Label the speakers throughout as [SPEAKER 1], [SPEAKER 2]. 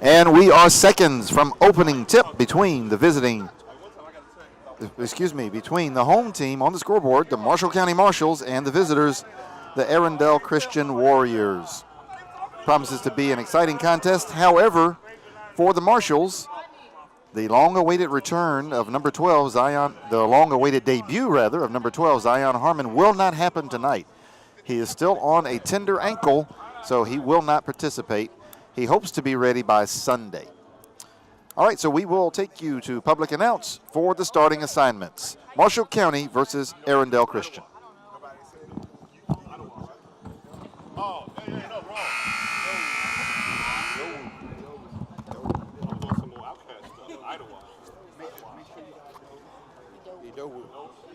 [SPEAKER 1] And we are seconds from opening tip between the between the home team on the scoreboard, the Marshall County Marshals, and the visitors, the Arundel Christian Warriors. Promises to be an exciting contest. However, for the Marshals, the long-awaited return of number 12, the long-awaited debut, rather, of number 12, Zion Harmon, will not happen tonight. He is still on a tender ankle, so he will not participate. He hopes to be ready by Sunday. All right, so we will take you to public announce for the starting assignments. Marshall County versus Arundel Christian.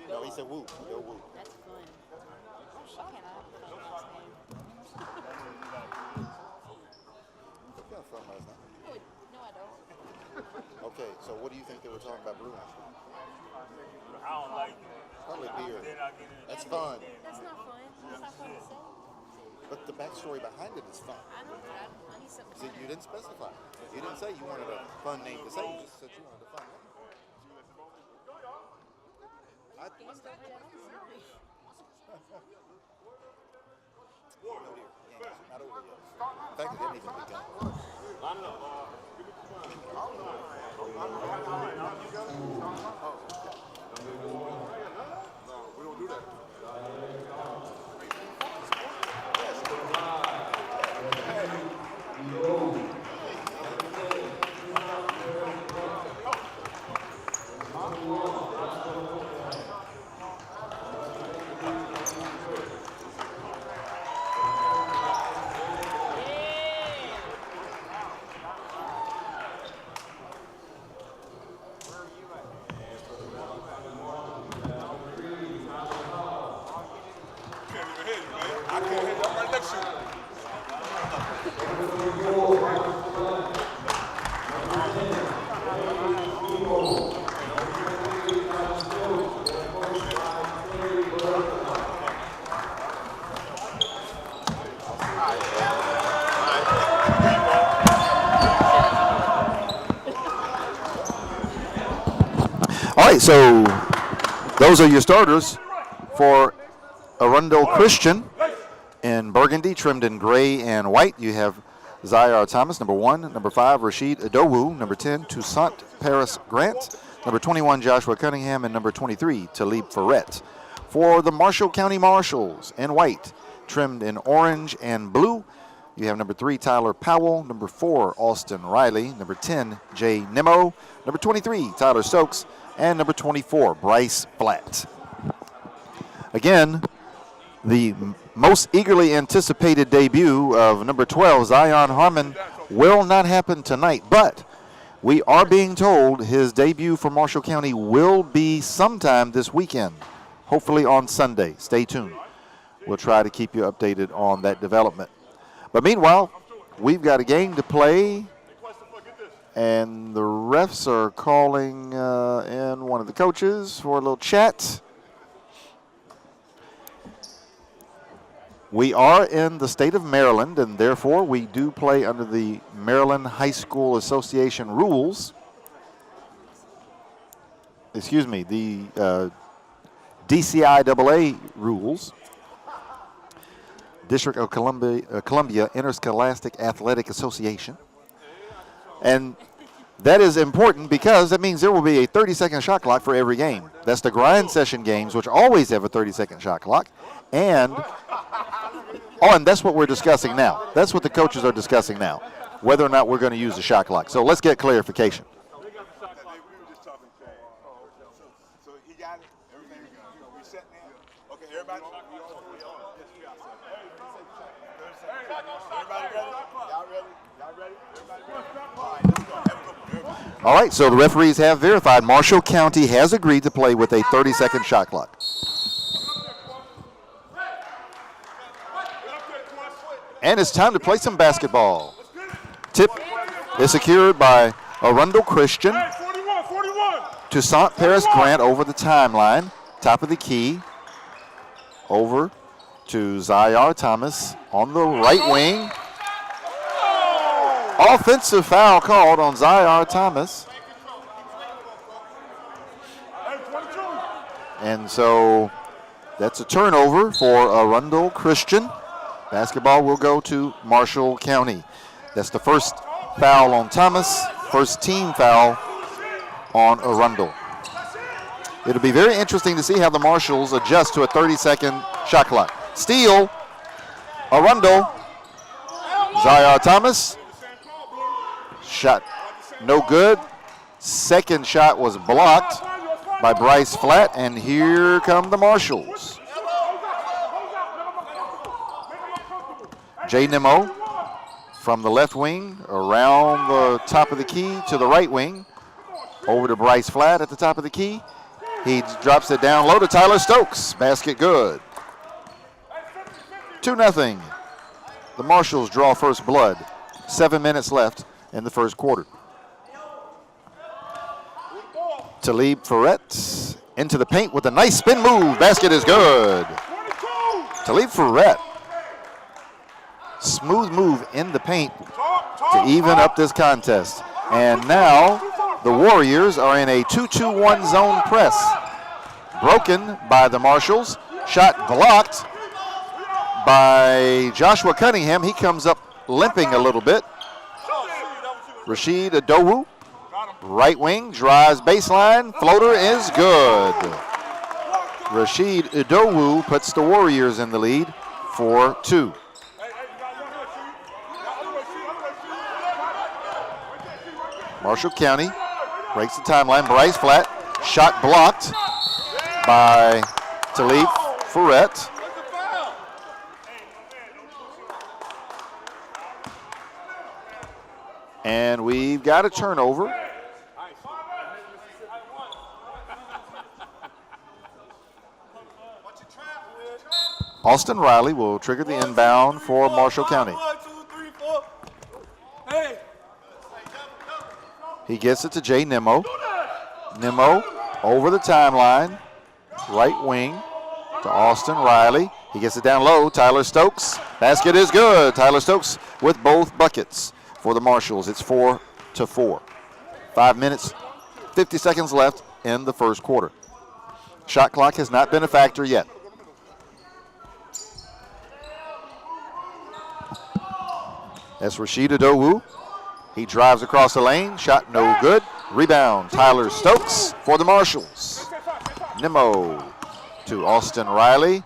[SPEAKER 2] No, he said woo.
[SPEAKER 3] That's fun.
[SPEAKER 1] You had fun last night.
[SPEAKER 3] No, I don't.
[SPEAKER 1] Okay, so what do you think they were talking about brewing?
[SPEAKER 4] I don't like it.
[SPEAKER 1] Probably beer. That's
[SPEAKER 3] Yeah,
[SPEAKER 1] fun.
[SPEAKER 3] That's not fun. That's not fun to say.
[SPEAKER 1] But the backstory behind it is fun.
[SPEAKER 3] I know, but I need something.
[SPEAKER 1] See, you didn't specify. You didn't say you wanted a fun name to say. You just said you wanted a fun name.
[SPEAKER 3] Games don't have that on the survey.
[SPEAKER 1] No, dear. Games, not over yet. In fact, it didn't even begin.
[SPEAKER 2] We don't do that. I can't hit that right next to you.
[SPEAKER 1] All right, so those are your starters for Arundel Christian. In burgundy, trimmed in gray and white, you have Zaire Thomas, number 1. Number 5, Rashid Adowu. Number 10, Toussaint Paris Grant. Number 21, Joshua Cunningham. And number 23, Talib Ferret. For the Marshall County Marshals, in white, trimmed in orange and blue, you have number 3, Tyler Powell. Number 4, Austin Riley. Number 10, Jay Nimmo. Number 23, Tyler Stokes. And number 24, Bryce Flatt. Again, the most eagerly anticipated debut of number 12, Zion Harmon, will not happen tonight, but we are being told his debut for Marshall County will be sometime this weekend, hopefully on Sunday. Stay tuned. We'll try to keep you updated on that development. But meanwhile, we've got a game to play, and the refs are calling in one of the coaches for a little chat. We are in the state of Maryland, and therefore we do play under the Maryland High School Association rules. Excuse me, the DCIAA rules. District of Columbia Interscholastic Athletic Association. And that is important because that means there will be a 30-second shot clock for every game. That's the grind session games, which always have a 30-second shot clock. And that's what we're discussing now. That's what the coaches are discussing now, whether or not we're going to use the shot clock. So let's get clarification.
[SPEAKER 2] So he got it. Everything we set now. Okay, everybody. Everybody ready? Y'all ready? Y'all ready? Everybody ready? All right, let's go.
[SPEAKER 1] All right, so the referees have verified Marshall County has agreed to play with a 30-second shot clock. And it's time to play some basketball. Tip is secured by Arundel Christian.
[SPEAKER 2] 41.
[SPEAKER 1] Toussaint Paris Grant over the timeline. Top of the key. Over to Zaire Thomas on the right wing. Offensive foul called on Zyar Thomas. And so that's a turnover for Arundel Christian. Basketball will go to Marshall County. That's the first foul on Thomas, first team foul on Arundel. It'll be very interesting to see how the Marshalls adjust to a 30-second shot clock. Steal, Arundel, Zyar Thomas. Shot no good. Second shot was blocked by Bryce Flatt, and here come the Marshalls. Jay Nimmo from the left wing around the top of the key to the right wing. Over to Bryce Flatt at the top of the key. He drops it down low to Tyler Stokes. Basket good. 2-0. The Marshalls draw first blood. 7 minutes left in the first quarter. Talib Ferret into the paint with a nice spin move. Basket is good. Talib Ferret. Smooth move in the paint to even up this contest. And now the Warriors are in a 2-2-1 zone press. Broken by the Marshalls. Shot blocked by Joshua Cunningham. He comes up limping a little bit. Rashid Adowu, right wing, drives baseline. Floater is good. Rashid Adowu puts the Warriors in the lead 4-2. Marshall County breaks the timeline. Bryce Flatt, shot blocked by Talib Ferret. And we've got a turnover. Austin Riley will trigger the inbound for Marshall County. He gets it to Jay Nimmo. Nimmo over the timeline, right wing to Austin Riley. He gets it down low. Tyler Stokes. Basket is good. Tyler Stokes with both buckets for the Marshalls. It's 4-4. 5 minutes, 50 seconds left in the first quarter. Shot clock has not been a factor yet. That's Rashid Adowu. He drives across the lane. Shot no good. Rebound, Tyler Stokes for the Marshalls. Nimmo to Austin Riley.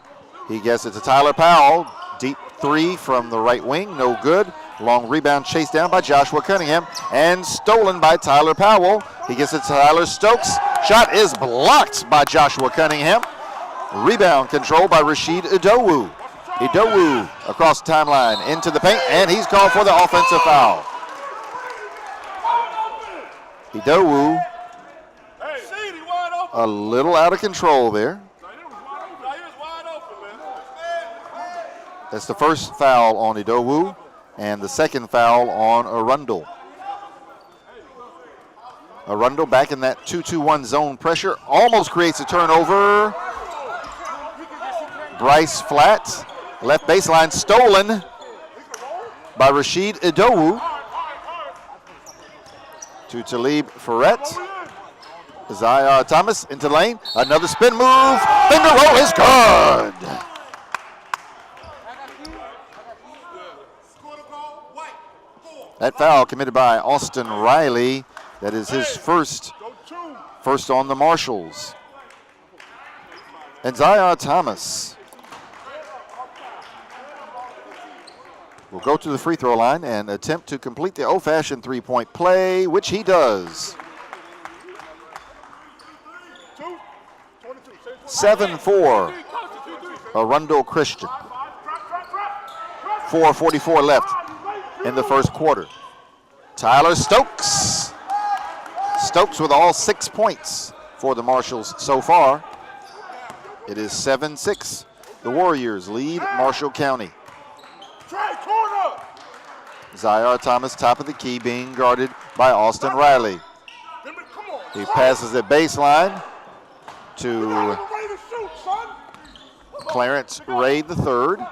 [SPEAKER 1] He gets it to Tyler Powell. Deep three from the right wing. No good. Long rebound chased down by Joshua Cunningham and stolen by Tyler Powell. He gets it to Tyler Stokes. Shot is blocked by Joshua Cunningham. Rebound controlled by Rashid Adowu. Adowu across the timeline into the paint, and he's called for the offensive foul. Adowu a little out of control there. That's the first foul on Adowu and the second foul on Arundel. Arundel back in that 2-2-1 zone pressure. Almost creates a turnover. Bryce Flatt, left baseline, stolen by Rashid Adowu. To Talib Ferret. Zyar Thomas into the lane. Another spin move. Finger roll is good. That foul committed by Austin Riley. That is his first on the Marshalls. And Zyar Thomas will go to the free throw line and attempt to complete the old-fashioned three-point play, which he does. 7-4, Arundel Christian. 4:44 left in the first quarter. Tyler Stokes. Stokes with all 6 points for the Marshalls so far. It is 7-6. The Warriors lead Marshall County. Zyar Thomas, top of the key, being guarded by Austin Riley. He passes it baseline to Clarence Ray III.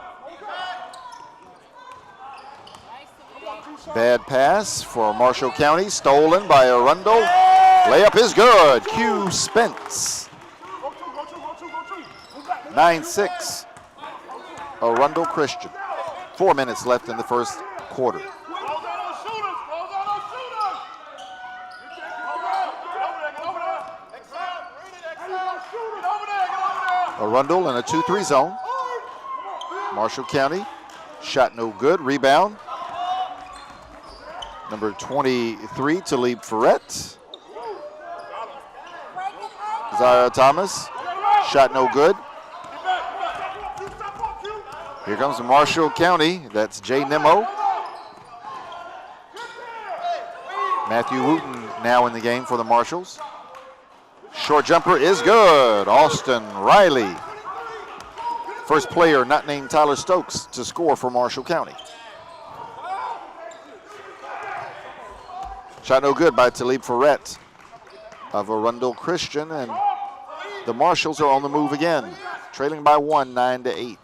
[SPEAKER 1] Bad pass for Marshall County, stolen by Arundel. Layup is good. Q Spence. 9-6. Arundel Christian. 4 minutes left in the first quarter. Arundel in a 2-3 zone. Marshall County, shot no good. Rebound. Number 23, Talib Ferret. Zaire Thomas, shot no good. Here comes Marshall County. That's Jay Nimmo. Matthew Wooten now in the game for the Marshalls. Short jumper is good. Austin Riley. First player not named Tyler Stokes to score for Marshall County. Shot no good by Talib Ferret of Arundel Christian, and the Marshalls are on the move again, trailing by 1, 9-8.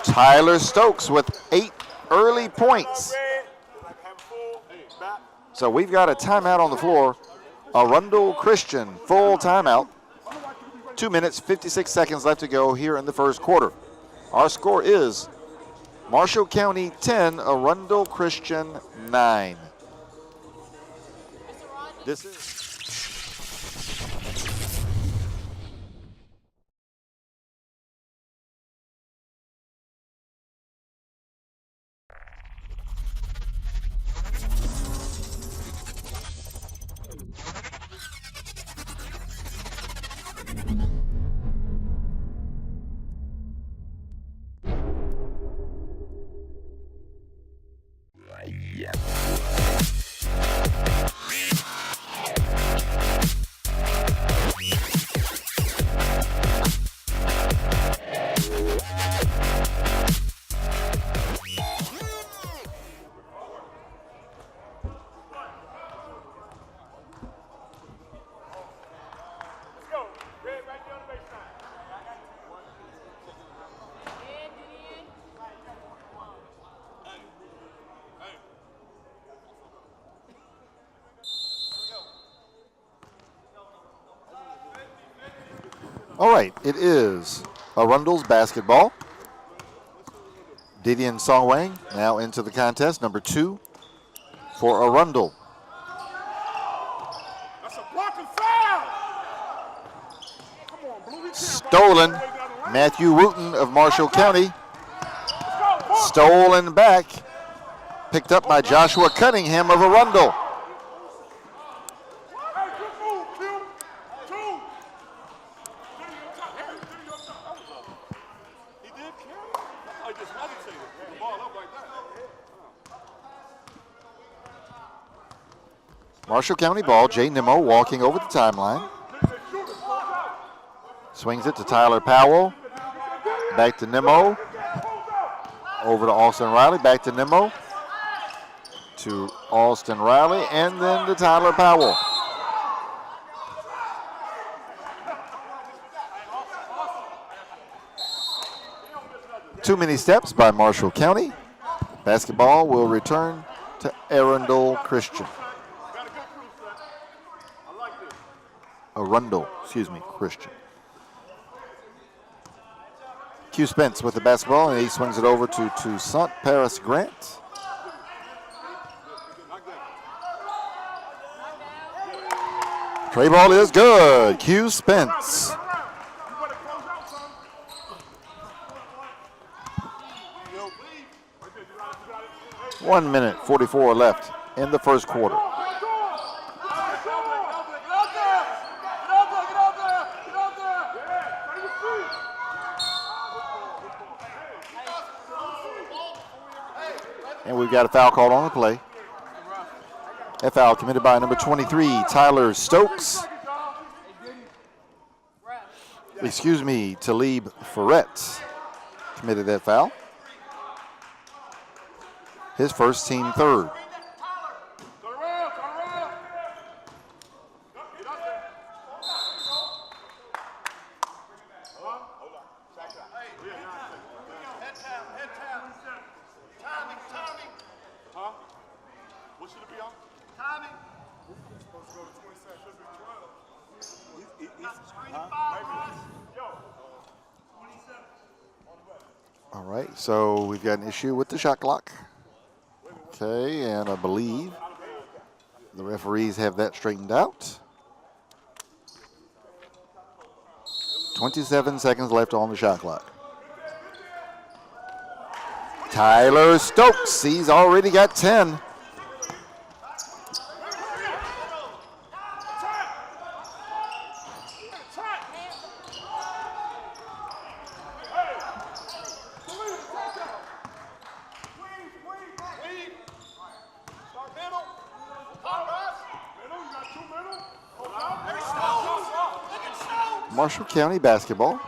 [SPEAKER 1] Tyler Stokes with 8 early points. So we've got a timeout on the floor. Arundel Christian, full timeout. 2 minutes, 56 seconds left to go here in the first quarter. Our score is Marshall County 10, Arundel Christian 9. This is... All right, it is Arundel's basketball. Didion Songwang now into the contest, number 2 for Arundel.
[SPEAKER 2] That's a blocking foul. Come on, Blue.
[SPEAKER 1] Stolen, Matthew Wooten of Marshall County. Stolen back, picked up by Joshua Cunningham of Arundel. Marshall County ball, Jay Nimmo walking over the timeline. Swings it to Tyler Powell. Back to Nimmo. Over to Austin Riley, back to Nimmo. To Austin Riley, and then to Tyler Powell. Too many steps by Marshall County. Basketball will return to Arundel Christian. Arundel, Christian. Q Spence with the basketball, and he swings it over to Toussaint Paris Grant. Tray ball is good. Q Spence. One minute, 44 left in the first quarter. And we've got a foul called on the play. A foul committed by number 23, Tyler Stokes. Talib Ferret committed that foul. His first, team third.
[SPEAKER 2] should it be on? Timing. It's supposed to go to 20 seconds. Should be 12.
[SPEAKER 1] All right, so we've got an issue with the shot clock. Okay, and I believe the referees have that straightened out. 27 seconds left on the shot clock. Tyler Stokes, he's already got 10. Marshall County basketball.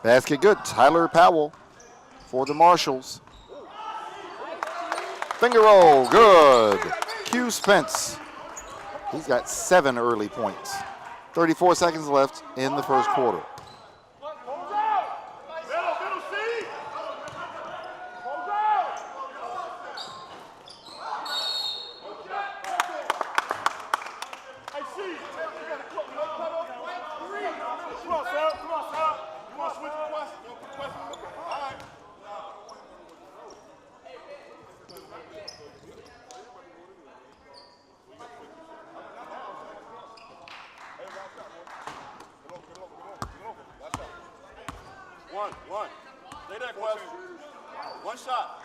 [SPEAKER 1] Basket good. Tyler Powell for the Marshalls. Finger roll, good. Q Spence. He's got 7 early points. 34 seconds left in the first quarter.
[SPEAKER 2] One. Stay there, Quest. One shot.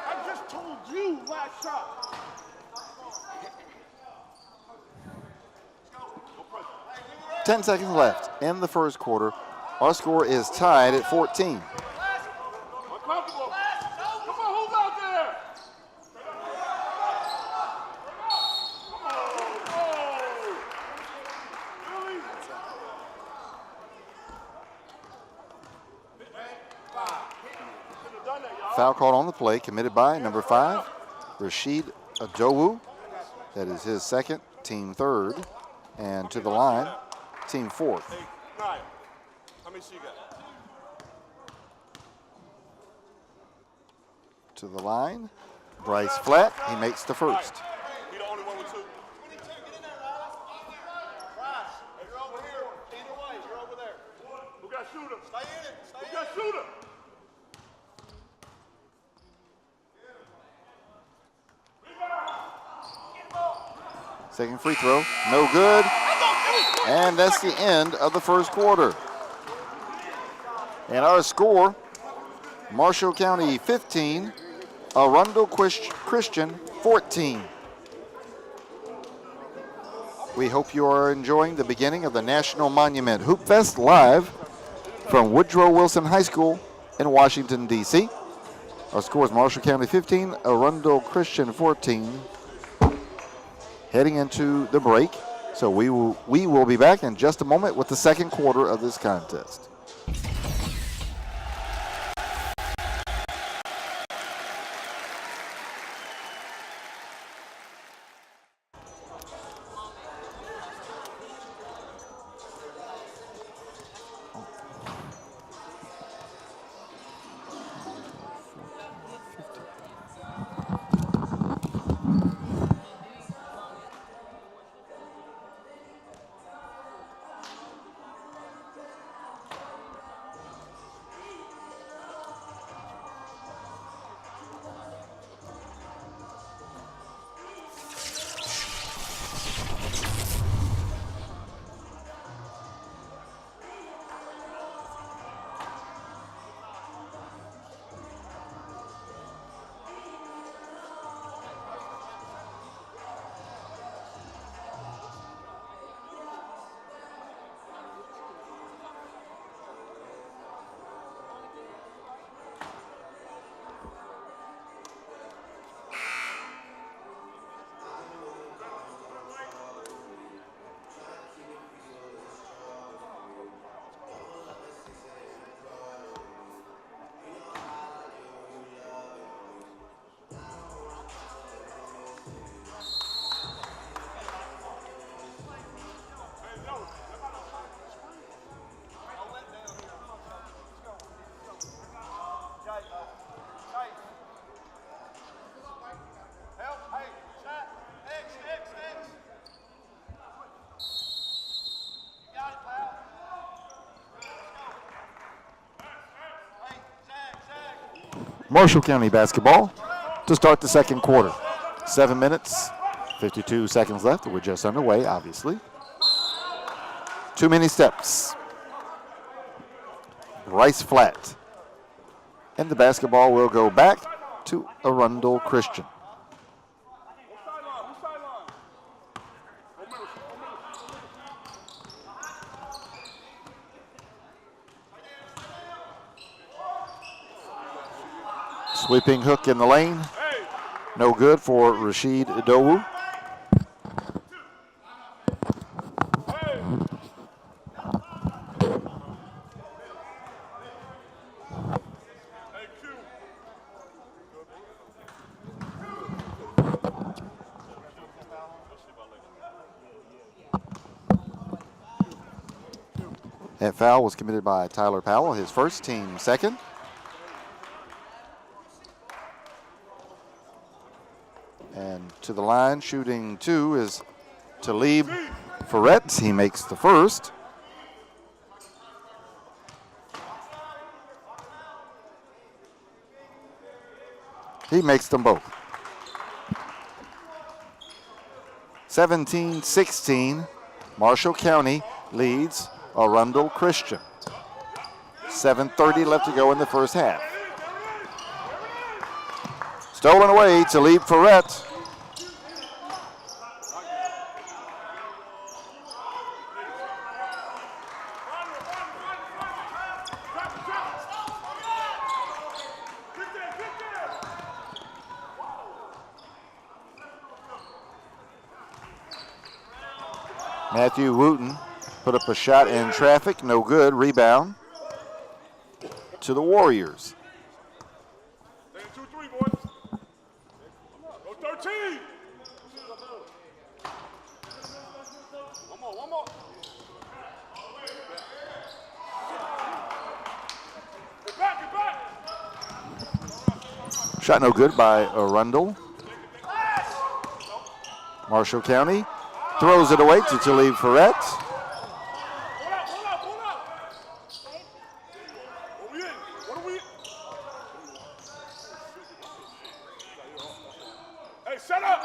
[SPEAKER 2] I just told you last shot.
[SPEAKER 1] 10 seconds left in the first quarter. Our score is tied at 14.
[SPEAKER 2] Uncomfortable. Come on, who's out there?
[SPEAKER 1] Foul called on the play, committed by number 5, Rashid Adowu. That is his second, team third. And to the line, team fourth.
[SPEAKER 2] Hey, Naya, how many she got?
[SPEAKER 1] To the line, Bryce Flatt. He makes the first.
[SPEAKER 2] He the only one with 2. 22, get in there, Riley. Bryce, you're over here. Either way, you're over there. Who got shooter? Stay in it. Who got shooter?
[SPEAKER 1] Second free throw, no good. And that's the end of the first quarter. And our score, Marshall County 15, Arundel Christian 14. We hope you are enjoying the beginning of the National Monument Hoopfest live from Woodrow Wilson High School in Washington, D.C. Our score is Marshall County 15, Arundel Christian 14. Heading into the break. So we will be back in just a moment with the second quarter of this contest. Marshall County basketball to start the second quarter. 7 minutes, 52 seconds left. We're just underway, obviously. Too many steps. Rice flat. And the basketball will go back to Arundel Christian. Sweeping hook in the lane. No good for Rashid Idowu. That foul was committed by Tyler Powell, his first, team second. And to the line, shooting 2 is Talib Ferret. He makes the first. He makes them both. 17-16, Marshall County leads Arundel Christian. 7:30 left to go in the first half. Stolen away, Talib Ferret. Matthew Wooten put up a shot in traffic, no good. Rebound to the Warriors.
[SPEAKER 2] 2-3, boys. Go 13. One more. Get back.
[SPEAKER 1] Shot no good by Arundel. Marshall County throws it away to Talib Ferret.
[SPEAKER 2] Hold up. What are we in? Hey, shut up.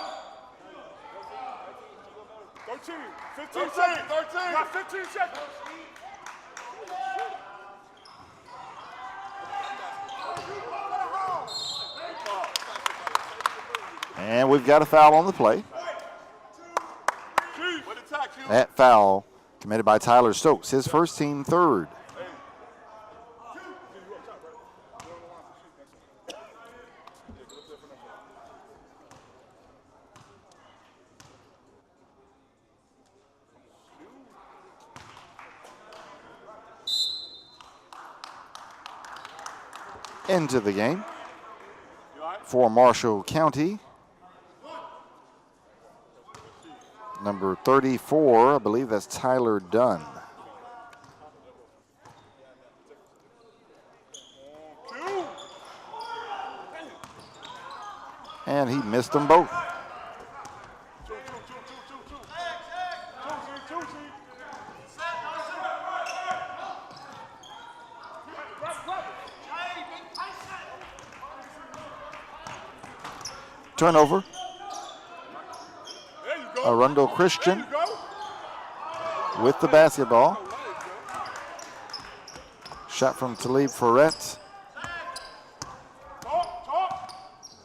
[SPEAKER 2] 13. 15 seconds. 13. You got 15 seconds.
[SPEAKER 1] And we've got a foul on the play. That foul committed by Tyler Stokes, his first, team third. Into the game for Marshall County. Number 34, I believe that's Tyler Dunn. And he missed them both. Turnover. Arundel Christian with the basketball. Shot from Talib Ferret.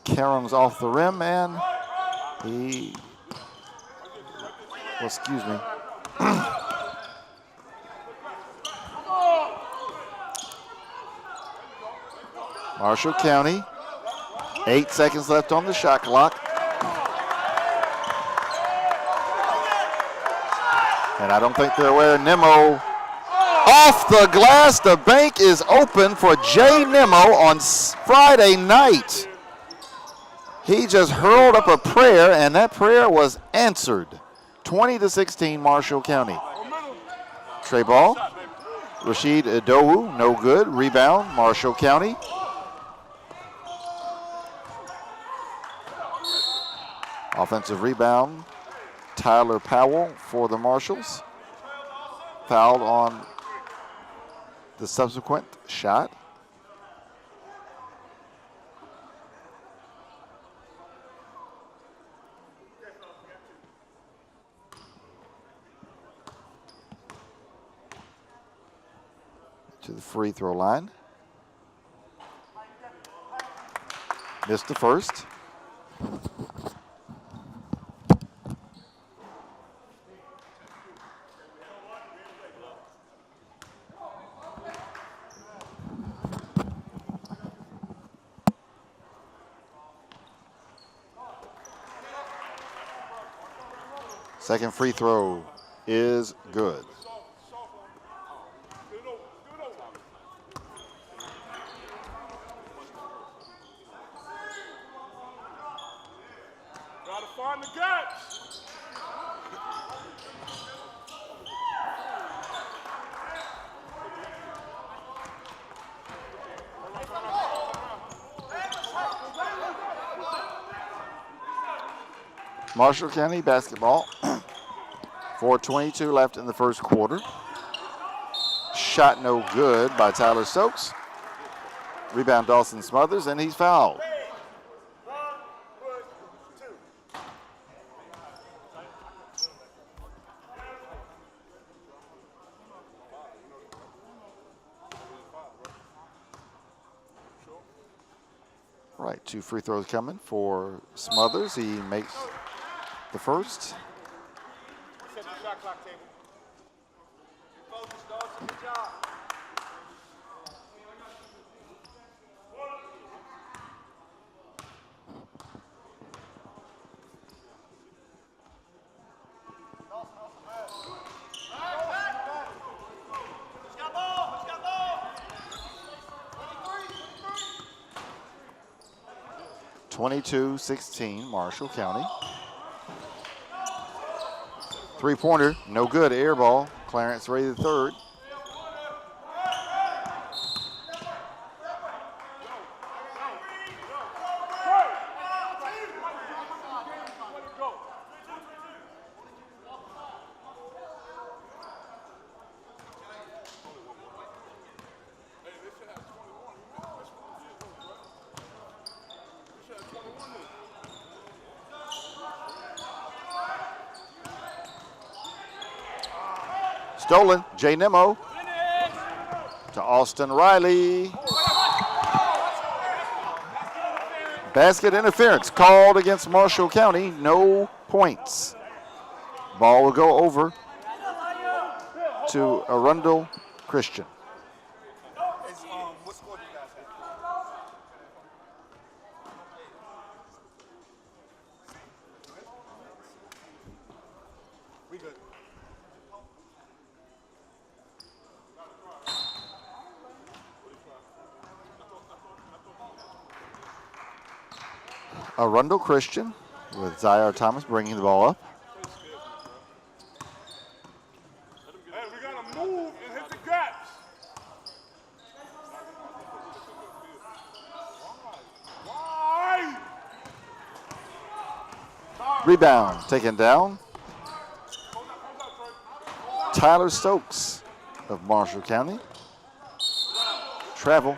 [SPEAKER 1] Karam's off the rim, and excuse me. Marshall County, 8 seconds left on the shot clock. And I don't think they're aware. Nemo off the glass. The bank is open for Jay Nemo on Friday night. He just hurled up a prayer, and that prayer was answered. 20-16, Marshall County. Trey ball. Rashid Idowu, no good. Rebound, Marshall County. Offensive rebound. Tyler Powell for the Marshals. Fouled on the subsequent shot. to the free throw line. Missed the first. Second free throw is good.
[SPEAKER 2] Gotta find the gaps.
[SPEAKER 1] Marshall County basketball. 4:22 left in the first quarter. Shot no good by Tyler Stokes. Rebound Dawson Smothers, and he's fouled. Right, 2 free throws coming for Smothers. He makes the first.
[SPEAKER 2] Set the shot clock table. Focus, Dawson. Good job. Let's got ball. Let's got ball.
[SPEAKER 1] 22-16, Marshall County. Three-pointer, no good, air ball. Clarence Ray III. Stolen, Jay Nemo to Austin Riley. Basket interference called against Marshall County, no points. Ball will go over to Arundel Christian.
[SPEAKER 2] What score do you guys have? We good.
[SPEAKER 1] Arundel Christian with Zaire Thomas bringing the ball up.
[SPEAKER 2] Hey, we gotta move and hit the gaps. Why?
[SPEAKER 1] Rebound taken down. Tyler Stokes of Marshall County. Travel.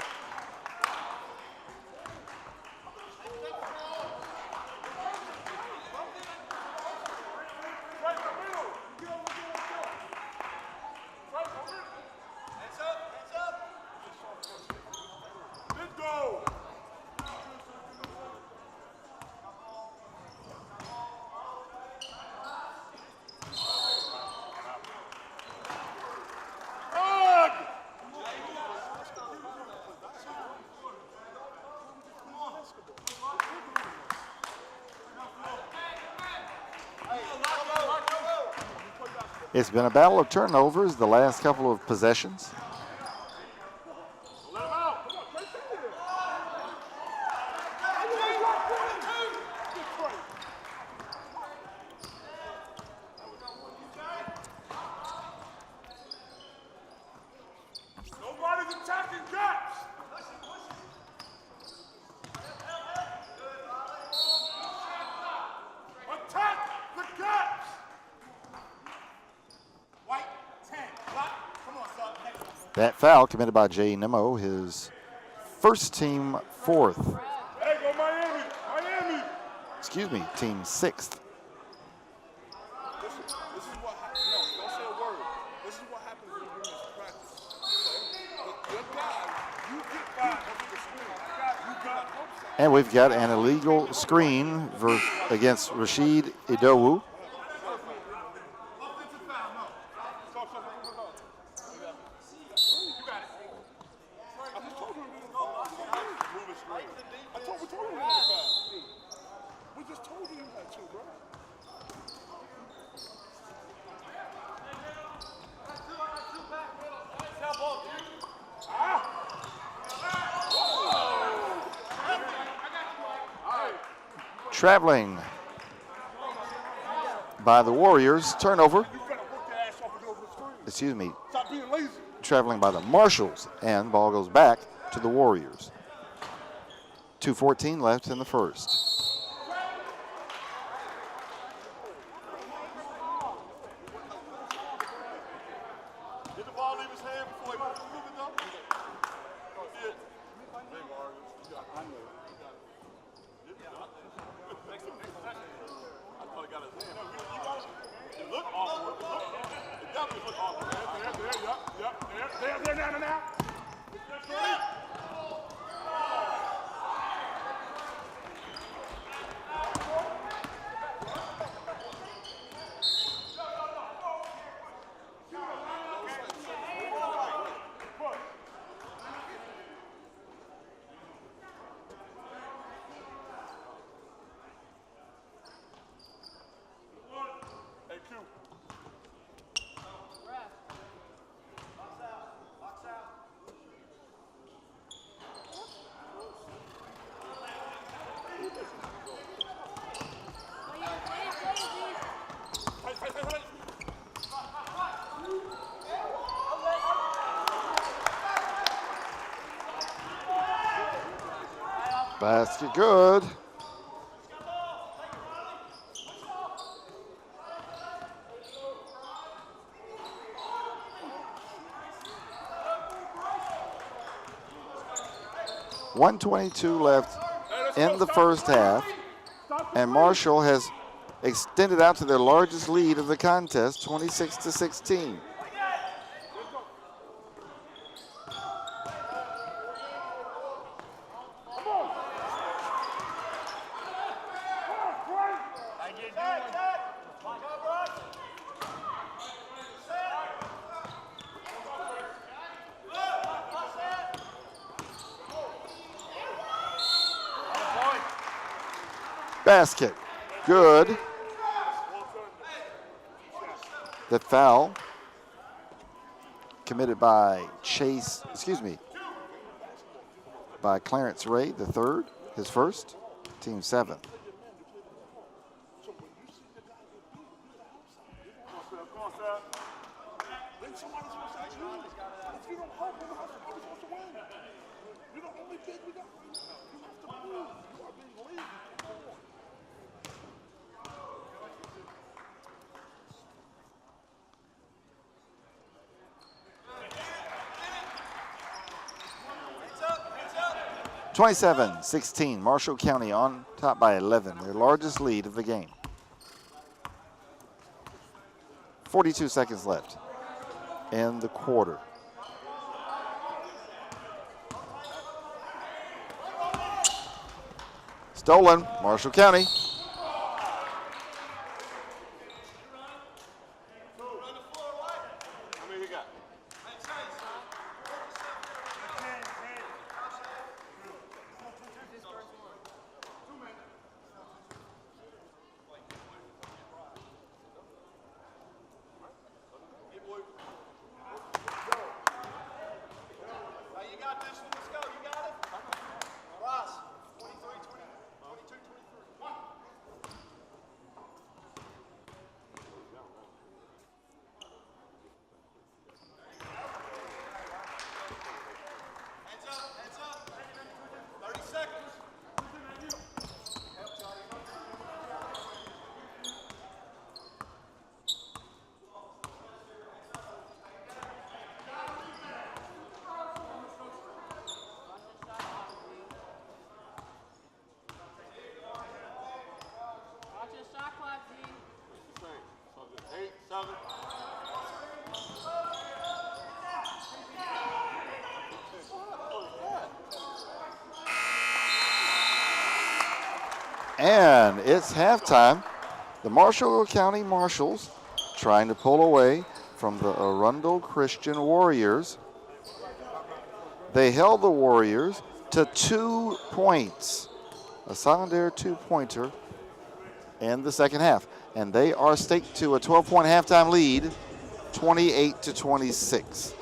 [SPEAKER 1] It's been a battle of turnovers the last couple of possessions.
[SPEAKER 2] Nobody's attacking gaps. Attack the gaps. White 10. Block. Come on, son. Next one.
[SPEAKER 1] That foul committed by Jay Nemo, his first team fourth.
[SPEAKER 2] Hey, go Miami. Miami.
[SPEAKER 1] Excuse me, team sixth.
[SPEAKER 2] This is what happens. No, don't say a word. This is what happens when you bring this to practice. Okay?
[SPEAKER 1] And we've got an illegal screen against Rashid Idowu. Traveling by the Warriors, turnover. Excuse me, traveling by the Marshals, and ball goes back to the Warriors. 2:14 left in the first.
[SPEAKER 2] Did the ball leave his hand before he moved it though? Did. I know. I thought he got his hand. It looked awkward. It definitely looked awkward. There, now.
[SPEAKER 1] Basket good. .122 left in the first half, and Marshall has extended out to their largest lead of the contest, 26-16. Basket, good. The foul committed by by Clarence Ray, the third, his first, team 7. (27-16), Marshall County on top by 11, their largest lead of the game. 42 seconds left in the quarter. Stolen, Marshall County. And it's halftime. The Marshall County Marshals trying to pull away from the Arundel Christian Warriors. They held the Warriors to 2 points, a Solander two-pointer in the second half. And they are staked to a 12-point halftime lead, 28-26.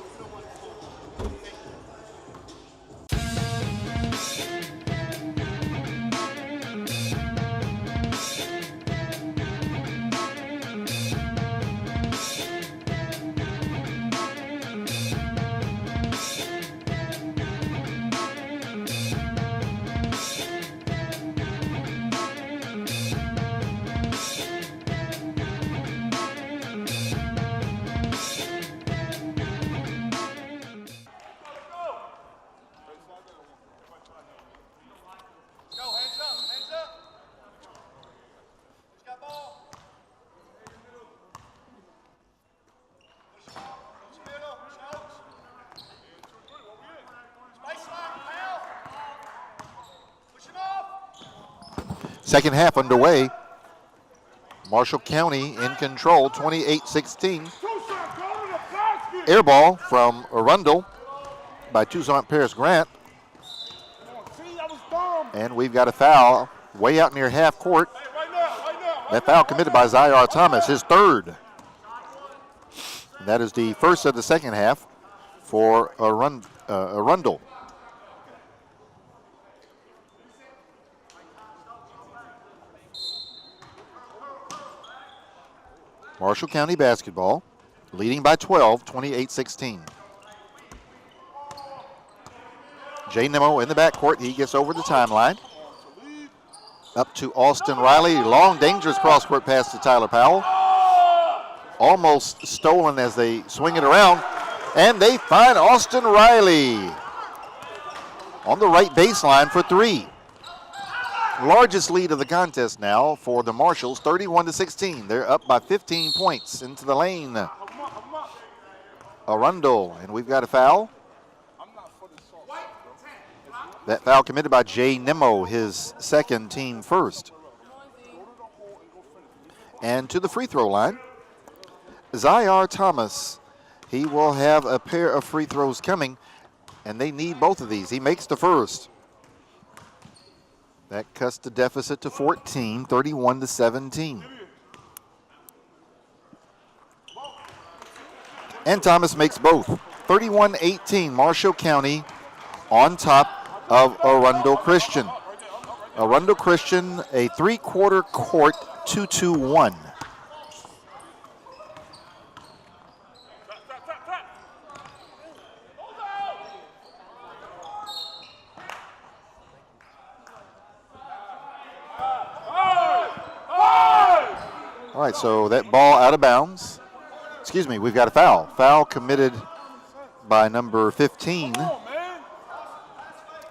[SPEAKER 1] Second half underway. Marshall County in control, 28-16. Air ball from Arundel by Toussaint Paris Grant. And we've got a foul way out near half court. That foul committed by Zyar Thomas, his third. And that is the first of the second half for Arundel. Marshall County basketball, leading by 12, 28-16. Jay Nimmo in the backcourt. He gets over the timeline. Up to Austin Riley. Long, dangerous cross-court pass to Tyler Powell. Almost stolen as they swing it around. And they find Austin Riley on the right baseline for three. Largest lead of the contest now for the Marshals, 31-16. They're up by 15 points into the lane. Arundel, and we've got a foul. That foul committed by Jay Nimmo, his second, team first. And to the free throw line, Zyar Thomas. He will have a pair of free throws coming, and they need both of these. He makes the first. That cuts the deficit to 14, 31-17. And Thomas makes both. 31-18, Marshall County on top of Arundel Christian. Arundel Christian, a three-quarter court 2-2-1. All right, so that ball out of bounds. Excuse me, we've got a foul. Foul committed by number 15,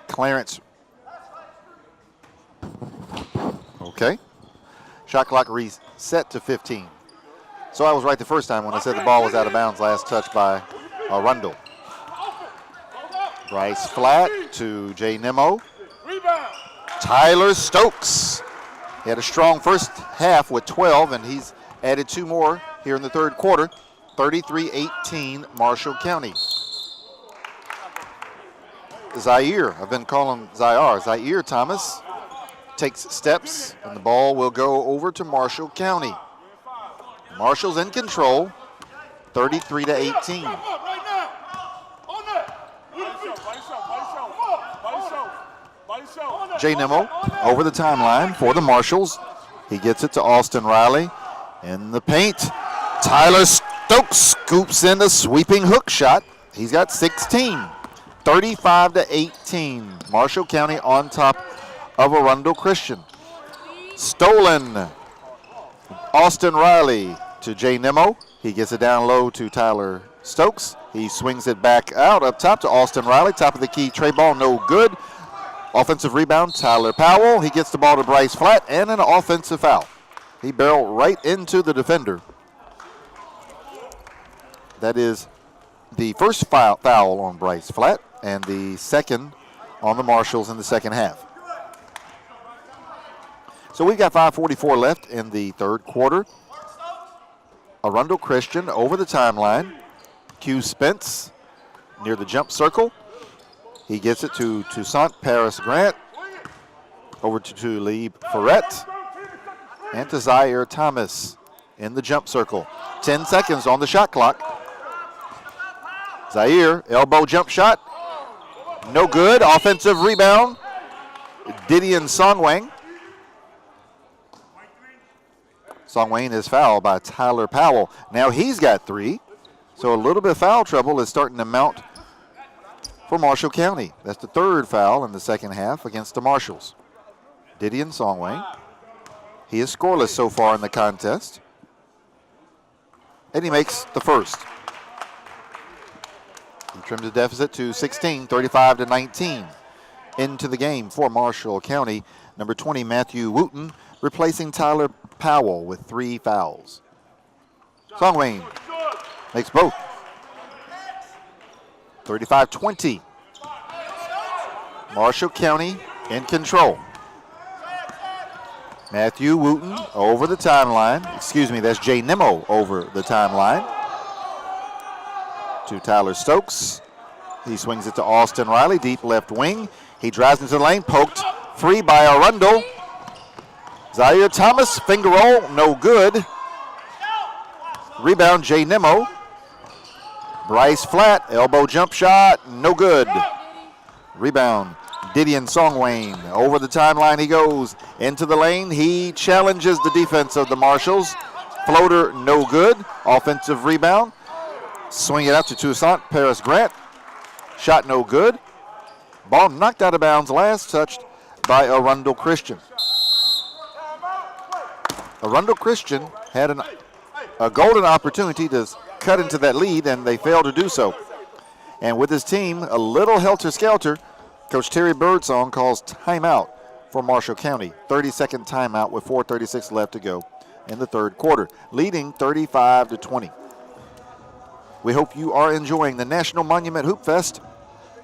[SPEAKER 1] Clarence. Okay. Shot clock reset to 15. So I was right the first time when I said the ball was out of bounds, last touch by Arundel. Bryce Flatt to Jay Nimmo. Tyler Stokes. He had a strong first half with 12, and he's added two more here in the third quarter. 33-18, Marshall County. Zaire, I've been calling Zyar. Zaire Thomas takes steps, and the ball will go over to Marshall County. Marshall's in control, 33-18. Jay Nimmo over the timeline for the Marshals. He gets it to Austin Riley in the paint. Tyler Stokes scoops in a sweeping hook shot. He's got 16. 35-18. Marshall County on top of Arundel Christian. Stolen. Austin Riley to Jay Nimmo. He gets it down low to Tyler Stokes. He swings it back out up top to Austin Riley. Top of the key, tray ball, no good. Offensive rebound, Tyler Powell. He gets the ball to Bryce Flatt, and an offensive foul. He barreled right into the defender. That is the first foul on Bryce Flatt, and the second on the Marshals in the second half. So we've got 5:44 left in the third quarter. Arundel Christian over the timeline. Q Spence near the jump circle. He gets it to Toussaint Paris Grant. Over to Talib Ferret. And to Zaire Thomas in the jump circle. 10 seconds on the shot clock. Zaire, elbow jump shot. No good. Offensive rebound. Didion Songwang. Songwang is fouled by Tyler Powell. Now he's got 3. So a little bit of foul trouble is starting to mount for Marshall County. That's the 3rd foul in the second half against the Marshalls. Didion Songwang. He is scoreless so far in the contest. And he makes the first. He trimmed the deficit to 16, 35-19. Into the game for Marshall County. Number 20, Matthew Wooten, replacing Tyler Powell with 3 fouls. Songwang makes both. 35-20. Marshall County in control. Matthew Wooten over the timeline. Excuse me, that's Jay Nimmo over the timeline. To Tyler Stokes. He swings it to Austin Riley, deep left wing. He drives into the lane, poked free by Arundel. Zaire Thomas, finger roll, no good. Rebound, Jay Nimmo. Bryce Flat, elbow jump shot, no good. Rebound, Didion Songwang. Over the timeline he goes. Into the lane, he challenges the defense of the Marshalls. Floater, no good. Offensive rebound. Swing it out to Toussaint Paris Grant. Shot no good. Ball knocked out of bounds, last touched by Arundel Christian. Arundel Christian had a golden opportunity to cut into that lead, and they failed to do so. And with his team a little helter-skelter, Coach Terry Birdsong calls timeout for Marshall County. 30-second timeout with 4:36 left to go in the third quarter, leading 35-20. We hope you are enjoying the National Monument Hoopfest,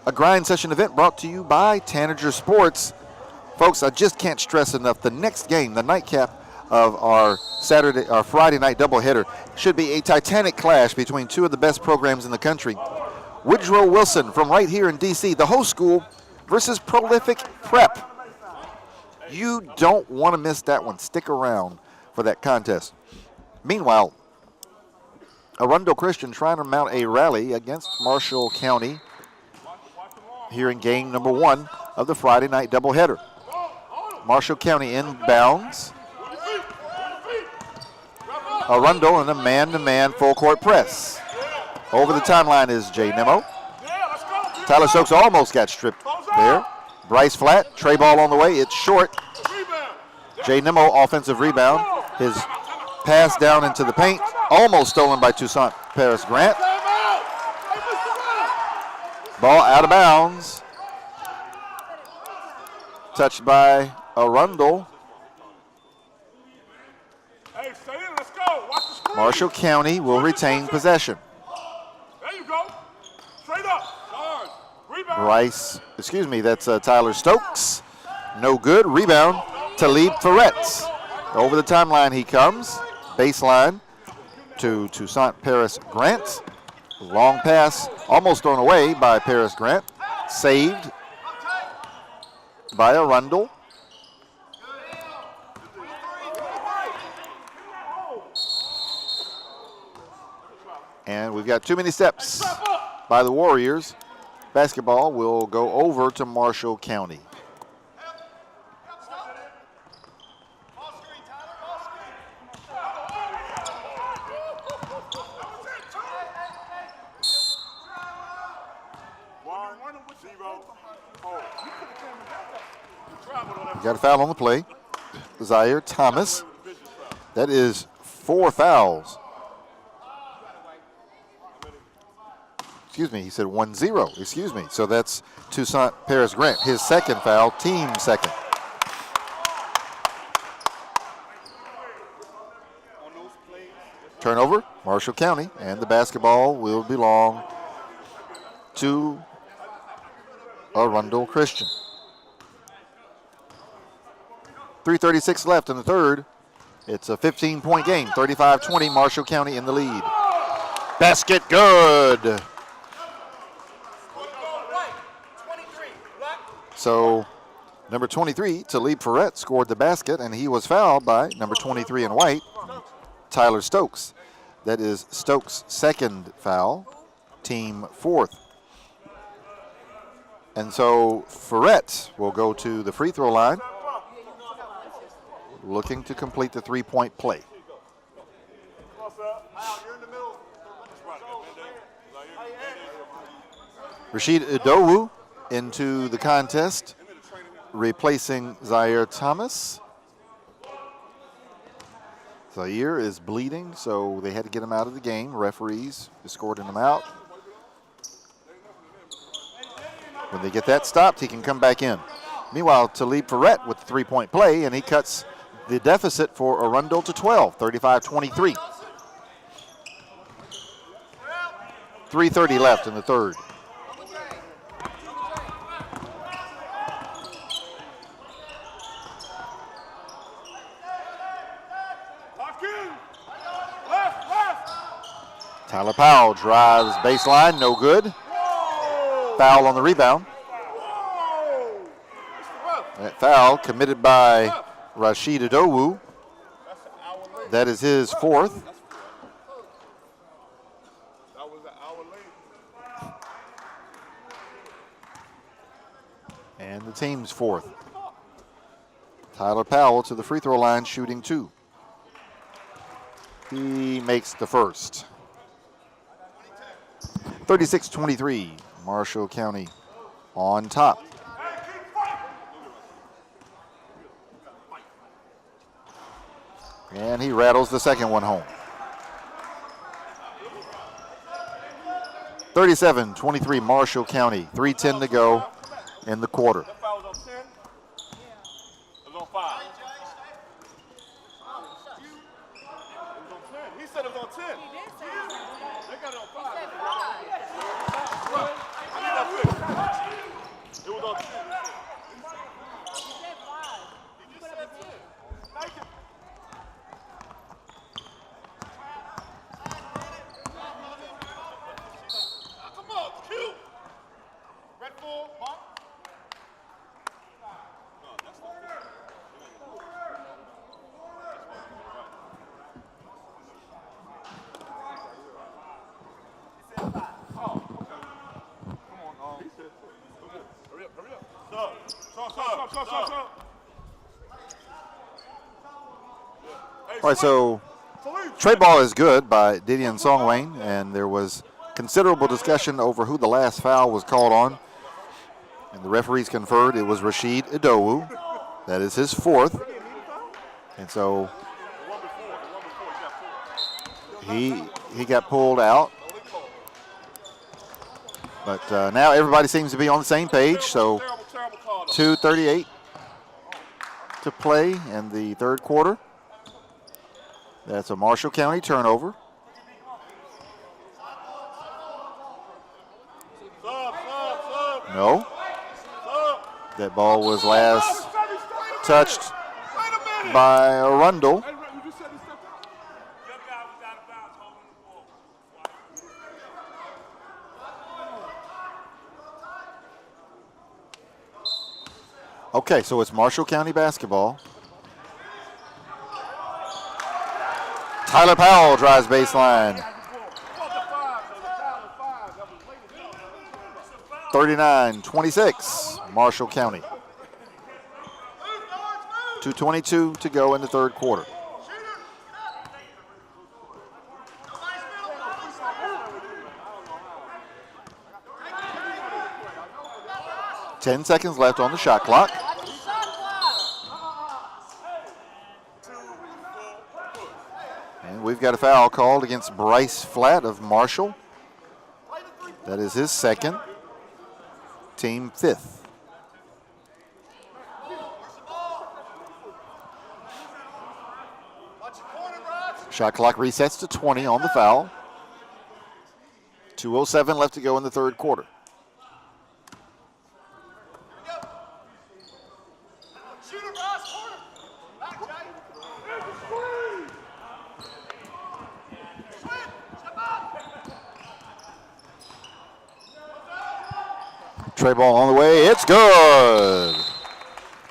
[SPEAKER 1] a grind session event brought to you by Tanager Sports. Folks, I just can't stress enough, the next game, the nightcap of our Friday night doubleheader, should be a titanic clash between 2 of the best programs in the country. Woodrow Wilson from right here in D.C., the host school, versus Prolific Prep. You don't want to miss that one. Stick around for that contest. Meanwhile, Arundel Christian trying to mount a rally against Marshall County here in game number 1 of the Friday night doubleheader. Marshall County inbounds. Arundel in a man-to-man full-court press. Over the timeline is Jay Nimmo. Tyler Stokes almost got stripped there. Bryce Flat, tray ball on the way. It's short. Jay Nimmo, offensive rebound. His pass down into the paint, almost stolen by Toussaint Paris Grant. Ball out of bounds. Touched by Arundel.
[SPEAKER 2] Hey, stay in, let's go. Watch the screen.
[SPEAKER 1] Marshall County will retain possession.
[SPEAKER 2] There you go. Straight up. Charge. Rebound.
[SPEAKER 1] That's Tyler Stokes. No good. Rebound, Talib Ferret. Over the timeline he comes. Baseline to Toussaint Paris Grant. Long pass, almost thrown away by Paris Grant. Saved by Arundel. And we've got too many steps by the Warriors. Basketball will go over to Marshall County. Got a foul on the play. Zaire Thomas. That is 4 fouls. Excuse me, he said 1-0. Excuse me. So that's Toussaint Paris Grant. His second foul, team second. Turnover, Marshall County, and the basketball will belong to Arundel Christian. 3:36 left in the third. It's a 15-point game, 35-20, Marshall County in the lead. Basket good. So number 23, Talib Ferret, scored the basket, and he was fouled by number 23 in white, Tyler Stokes. That is Stokes' second foul, team fourth. And so Ferret will go to the free throw line, looking to complete the three-point play. Rashid Idowu into the contest, replacing Zaire Thomas. Zaire is bleeding, so they had to get him out of the game. Referees escorting him out. When they get that stopped, he can come back in. Meanwhile, Talib Ferret with the three-point play, and he cuts the deficit for Arundel to 12, 35-23. 3:30 left in the third. Tyler Powell drives baseline, no good. Foul on the rebound. That foul committed by Rashid Idowu. That is his fourth. And the team's fourth. Tyler Powell to the free throw line, shooting two. He makes the first. 36-23, Marshall County on top. And he rattles the second one home. 37-23, Marshall County, 3:10 to go in the quarter.
[SPEAKER 2] He said it was on 10. They got it on 5. It was on 10. Come on, Q. Red Bull, Mark.
[SPEAKER 1] All right, so trade ball is good by Didion Songwayne, and there was considerable discussion over who the last foul was called on. And the referees conferred it was Rashid Idowu. That is his fourth. And so he got pulled out. But now everybody seems to be on the same page. So 2:38 to play in the third quarter. That's a Marshall County turnover. No. That ball was last touched by Arundel. Okay, so it's Marshall County basketball. Tyler Powell drives baseline. 39-26, Marshall County. 2:22 to go in the third quarter. Ten seconds left on the shot clock. And we've got a foul called against Bryce Flatt of Marshall. That is his second, team fifth. Shot clock resets to 20 on the foul. 2:07 left to go in the third quarter. Tray ball on the way. It's good.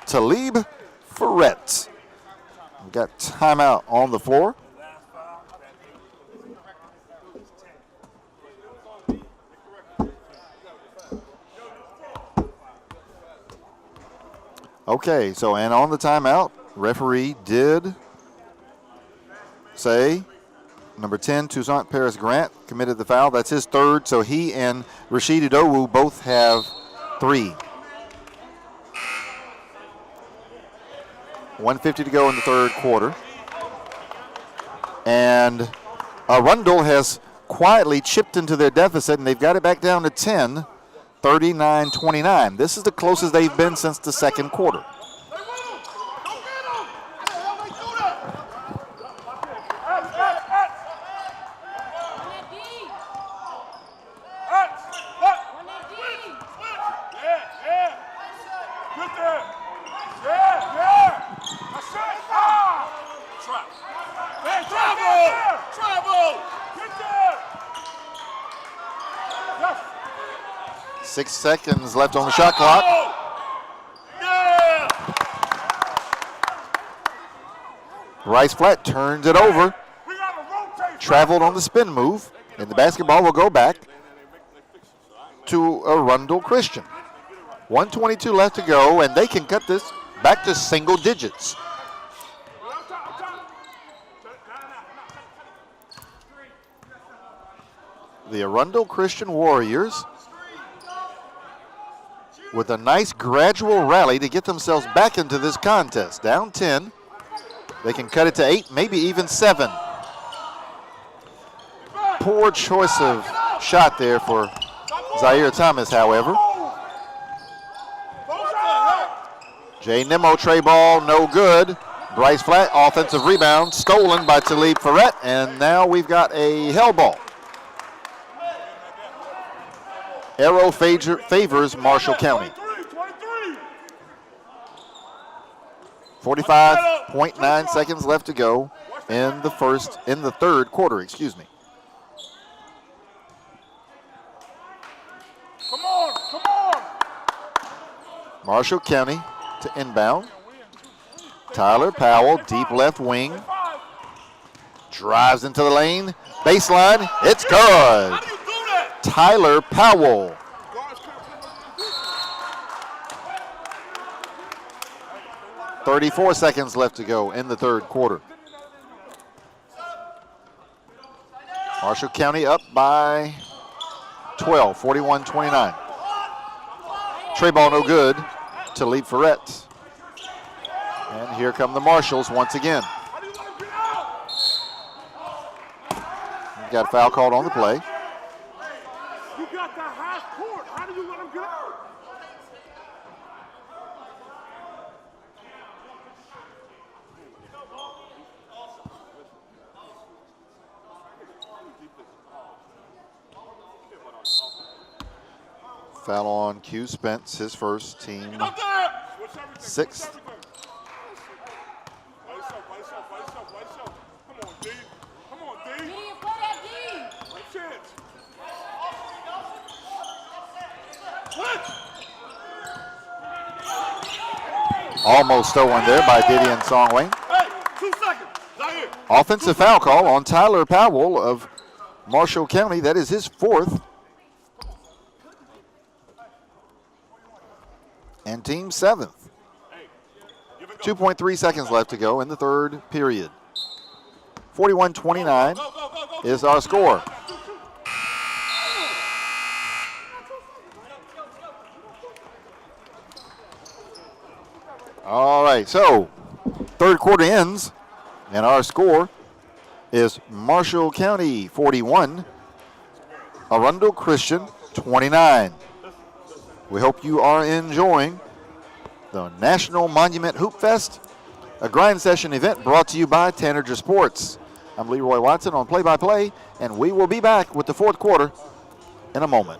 [SPEAKER 1] Talib Ferret. We've got timeout on the floor. Okay, so and on the timeout, referee did say number 10, Toussaint Paris Grant, committed the foul. That's his third, so he and Rashid Udowu both have 3. 1:50 to go in the third quarter. And Arundel has quietly chipped into their deficit, and they've got it back down to 10, 39-29. This is the closest they've been since the second quarter.
[SPEAKER 2] Yes.
[SPEAKER 1] 6 seconds left on the shot clock.
[SPEAKER 2] Yeah.
[SPEAKER 1] Bryce Flatt turns it over.
[SPEAKER 2] We gotta rotate.
[SPEAKER 1] Traveled on the spin move, and the basketball will go back to Arundel Christian. 1:22 left to go, and they can cut this back to single digits. The Arundel Christian Warriors with a nice gradual rally to get themselves back into this contest. Down 10. They can cut it to 8, maybe even 7. Poor choice of shot there for Zaire Thomas, however. Jay Nimmo, tray ball, no good. Bryce Flatt, offensive rebound, stolen by Talib Ferret, and now we've got a hell ball. Arrow favors Marshall County. 45.9 seconds left to go in the third quarter, excuse me.
[SPEAKER 2] Come on.
[SPEAKER 1] Marshall County to inbound. Tyler Powell, deep left wing. Drives into the lane. Baseline, it's good.
[SPEAKER 2] How do you do that?
[SPEAKER 1] Tyler Powell. 34 seconds left to go in the third quarter. Marshall County up by 12, 41-29. Tray ball no good. Talib Ferret. And here come the Marshals once again. We've got a foul called on the play.
[SPEAKER 2] You got that half court. How do you let him get out?
[SPEAKER 1] Foul on Q Spence, his first, team
[SPEAKER 2] Up there.
[SPEAKER 1] 6th.
[SPEAKER 2] Come on, D. Come on, D.
[SPEAKER 3] Gideon, play that D.
[SPEAKER 2] One chance. Switch.
[SPEAKER 1] Almost stolen there by Didion Songway.
[SPEAKER 2] Hey, 2 seconds. Zaire.
[SPEAKER 1] Offensive foul call on Tyler Powell of Marshall County. That is his 4th. And team 7th. 2.3 seconds left to go in the third period. 41-29 is our score. All right, so third quarter ends, and our score is Marshall County 41, Arundel Christian 29. We hope you are enjoying the National Monument Hoop Fest, a grind session event brought to you by Tanager Sports. I'm Leroy Watson on play-by-play, and we will be back with the fourth quarter in a moment.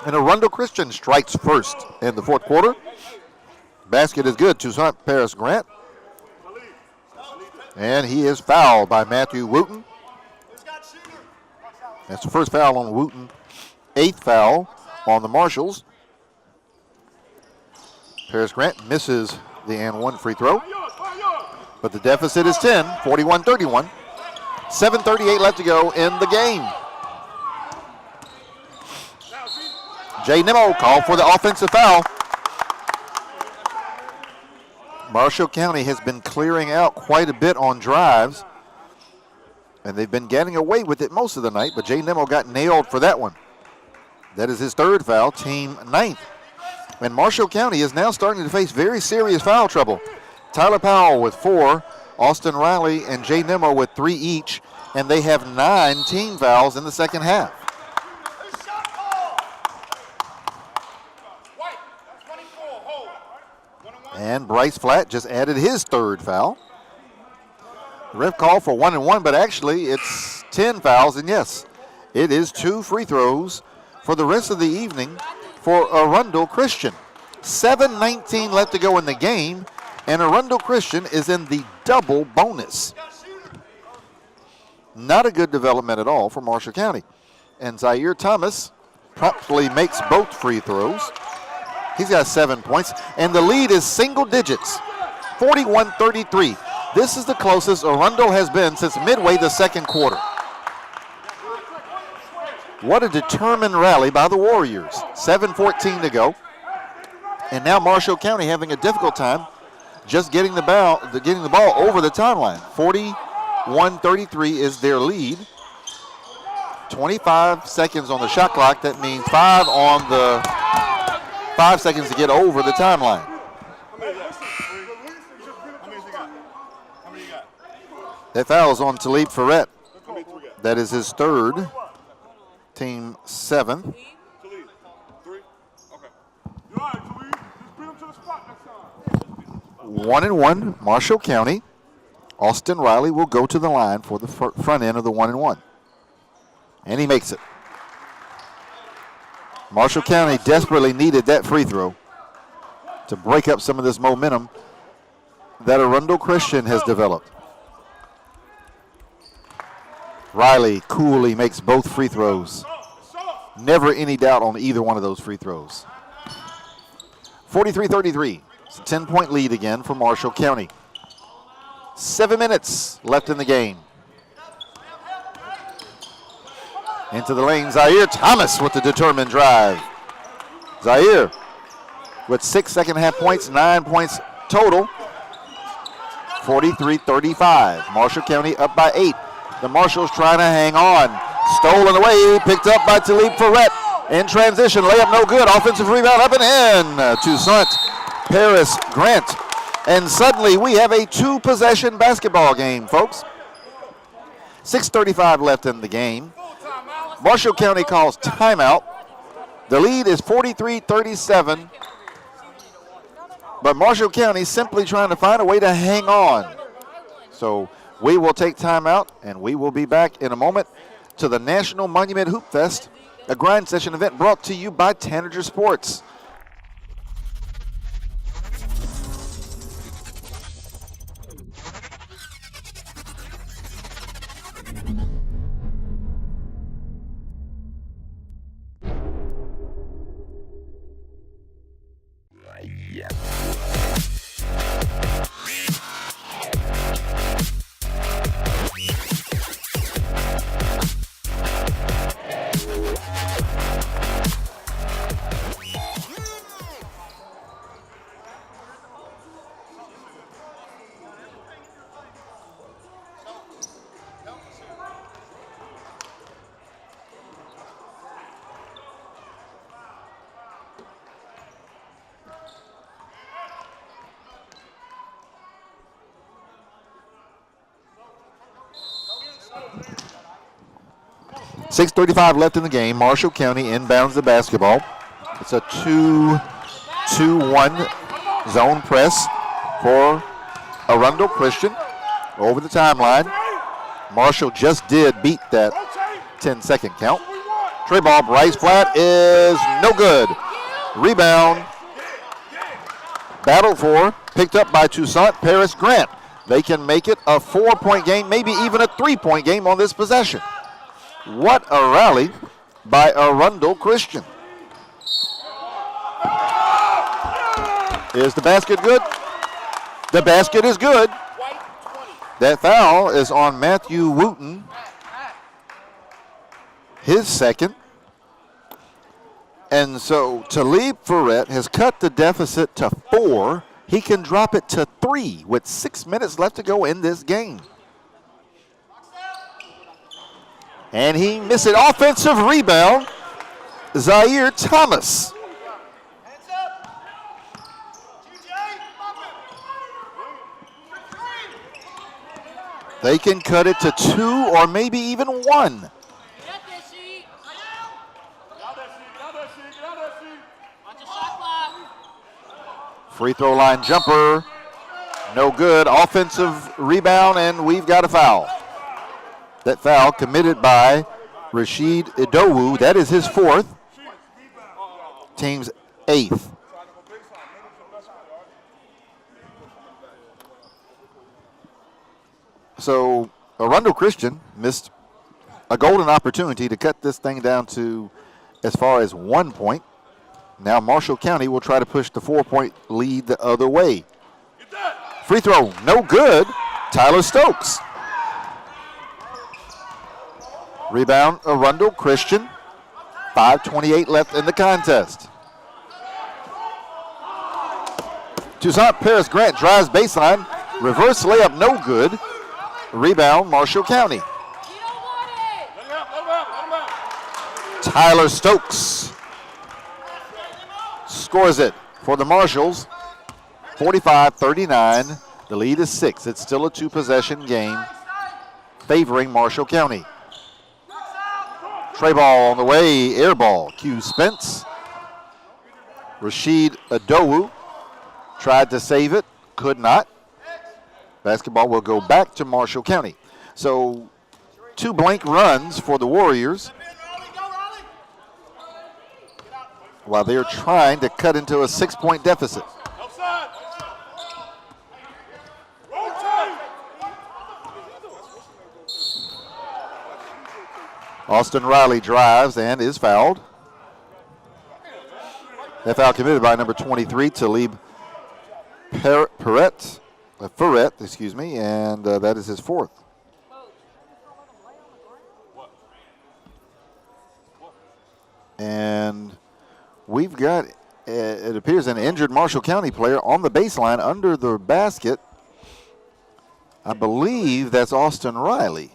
[SPEAKER 1] And Arundel Christian strikes first in the fourth quarter. Basket is good to Paris Grant. And he is fouled by Matthew Wooten. That's the first foul on Wooten. 8th foul on the Marshals. Paris Grant misses the and one free throw. But the deficit is 10, 41-31. 7:38 left to go in the game. Jay Nimmo called for the offensive foul. Marshall County has been clearing out quite a bit on drives, and they've been getting away with it most of the night, but Jay Nimmo got nailed for that one. That is his 3rd foul, team 9th. And Marshall County is now starting to face very serious foul trouble. Tyler Powell with 4, Austin Riley and Jay Nimmo with 3 each, and they have 9 team fouls in the second half. And Bryce Flatt just added his 3rd foul. The ref called for 1 and 1, but actually it's 10 fouls, and yes, it is 2 free throws for the rest of the evening for Arundel Christian. 7:19 left to go in the game, and Arundel Christian is in the double bonus. Not a good development at all for Marshall County. And Zaire Thomas promptly makes both free throws. He's got 7 points, and the lead is single digits, 41-33. This is the closest Arundel has been since midway the second quarter. What a determined rally by the Warriors. 7:14 to go. And now Marshall County having a difficult time just getting the ball over the timeline. 41-33 is their lead. 25 seconds on the shot clock. That means 5 seconds to get over the timeline. That foul is on Talib Ferret. That is his 3rd, team 7th. 1 and 1, Marshall County. Austin Riley will go to the line for the front end of the 1 and 1. And he makes it. Marshall County desperately needed that free throw to break up some of this momentum that Arundel Christian has developed. Riley coolly makes both free throws. Never any doubt on either one of those free throws. 43-33. It's a 10-point lead again for Marshall County. 7 minutes left in the game. Into the lane, Zaire Thomas with the determined drive. Zaire with 6 second half points, 9 points total. 43-35. Marshall County up by 8. The Marshals trying to hang on. Stolen away, picked up by Talib Ferret. In transition, layup no good. Offensive rebound up and in to Paris Grant. And suddenly we have a 2-possession basketball game, folks. 6:35 left in the game. Marshall County calls timeout. The lead is 43-37. But Marshall County simply trying to find a way to hang on. So we will take timeout, and we will be back in a moment to the National Monument Hoopfest, a grind session event brought to you by Tanager Sports. 6:35 left in the game. Marshall County inbounds the basketball. It's a 2-2-1 zone press for Arundel Christian over the timeline. Marshall just did beat that 10-second count. Trey ball, Bryce flat is no good. Rebound, battled for, picked up by Toussaint Paris Grant. They can make it a 4-point game, maybe even a 3-point game on this possession. What a rally by Arundel Christian. Is the basket good? The basket is good. That foul is on Matthew Wooten, his second. And so Talib Ferret has cut the deficit to 4. He can drop it to 3 with 6 minutes left to go in this game. And he missed it. Offensive rebound, Zaire Thomas. They can cut it to 2 or maybe even 1. Free throw line jumper, no good. Offensive rebound, and we've got a foul. That foul committed by Rashid Idowu. That is his 4th, team's 8th. So Arundel Christian missed a golden opportunity to cut this thing down to as far as 1 point. Now Marshall County will try to push the 4-point lead the other way. Free throw, no good. Tyler Stokes. Rebound, Arundel Christian. 5:28 left in the contest. Toussaint Paris Grant drives baseline. Reverse layup, no good. Rebound, Marshall County. Tyler Stokes scores it for the Marshalls. 45-39. The lead is 6. It's still a 2-possession game favoring Marshall County. Trey ball on the way, air ball. Q Spence. Rashid Adowu tried to save it, could not. Basketball will go back to Marshall County. So 2 blank runs for the Warriors while they're trying to cut into a 6-point deficit. Austin Riley drives and is fouled. That foul committed by number 23, Talib Ferret, and that is his 4th. And we've got, it appears, an injured Marshall County player on the baseline under the basket. I believe that's Austin Riley.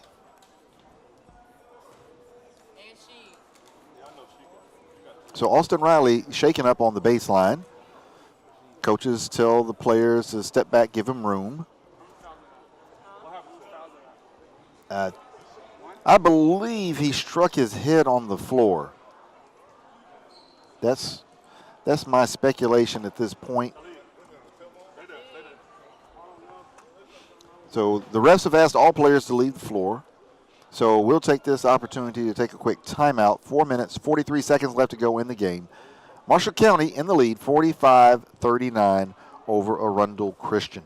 [SPEAKER 1] So Austin Riley shaken up on the baseline. Coaches tell the players to step back, give him room. I believe he struck his head on the floor. That's my speculation at this point. So the refs have asked all players to leave the floor. So we'll take this opportunity to take a quick timeout. 4 minutes, 43 seconds left to go in the game. Marshall County in the lead, 45-39 over Arundel Christian.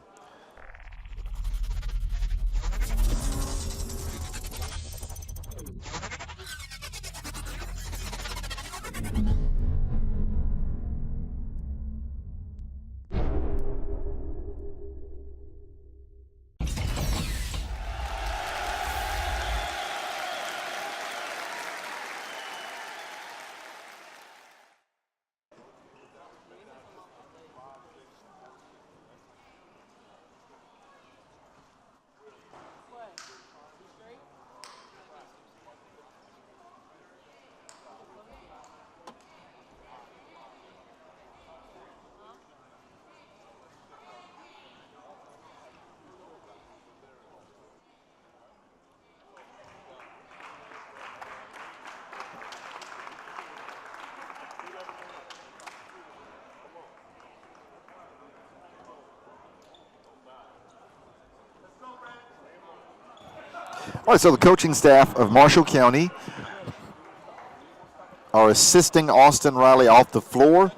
[SPEAKER 1] All right, so the coaching staff of Marshall County are assisting Austin Riley off the floor.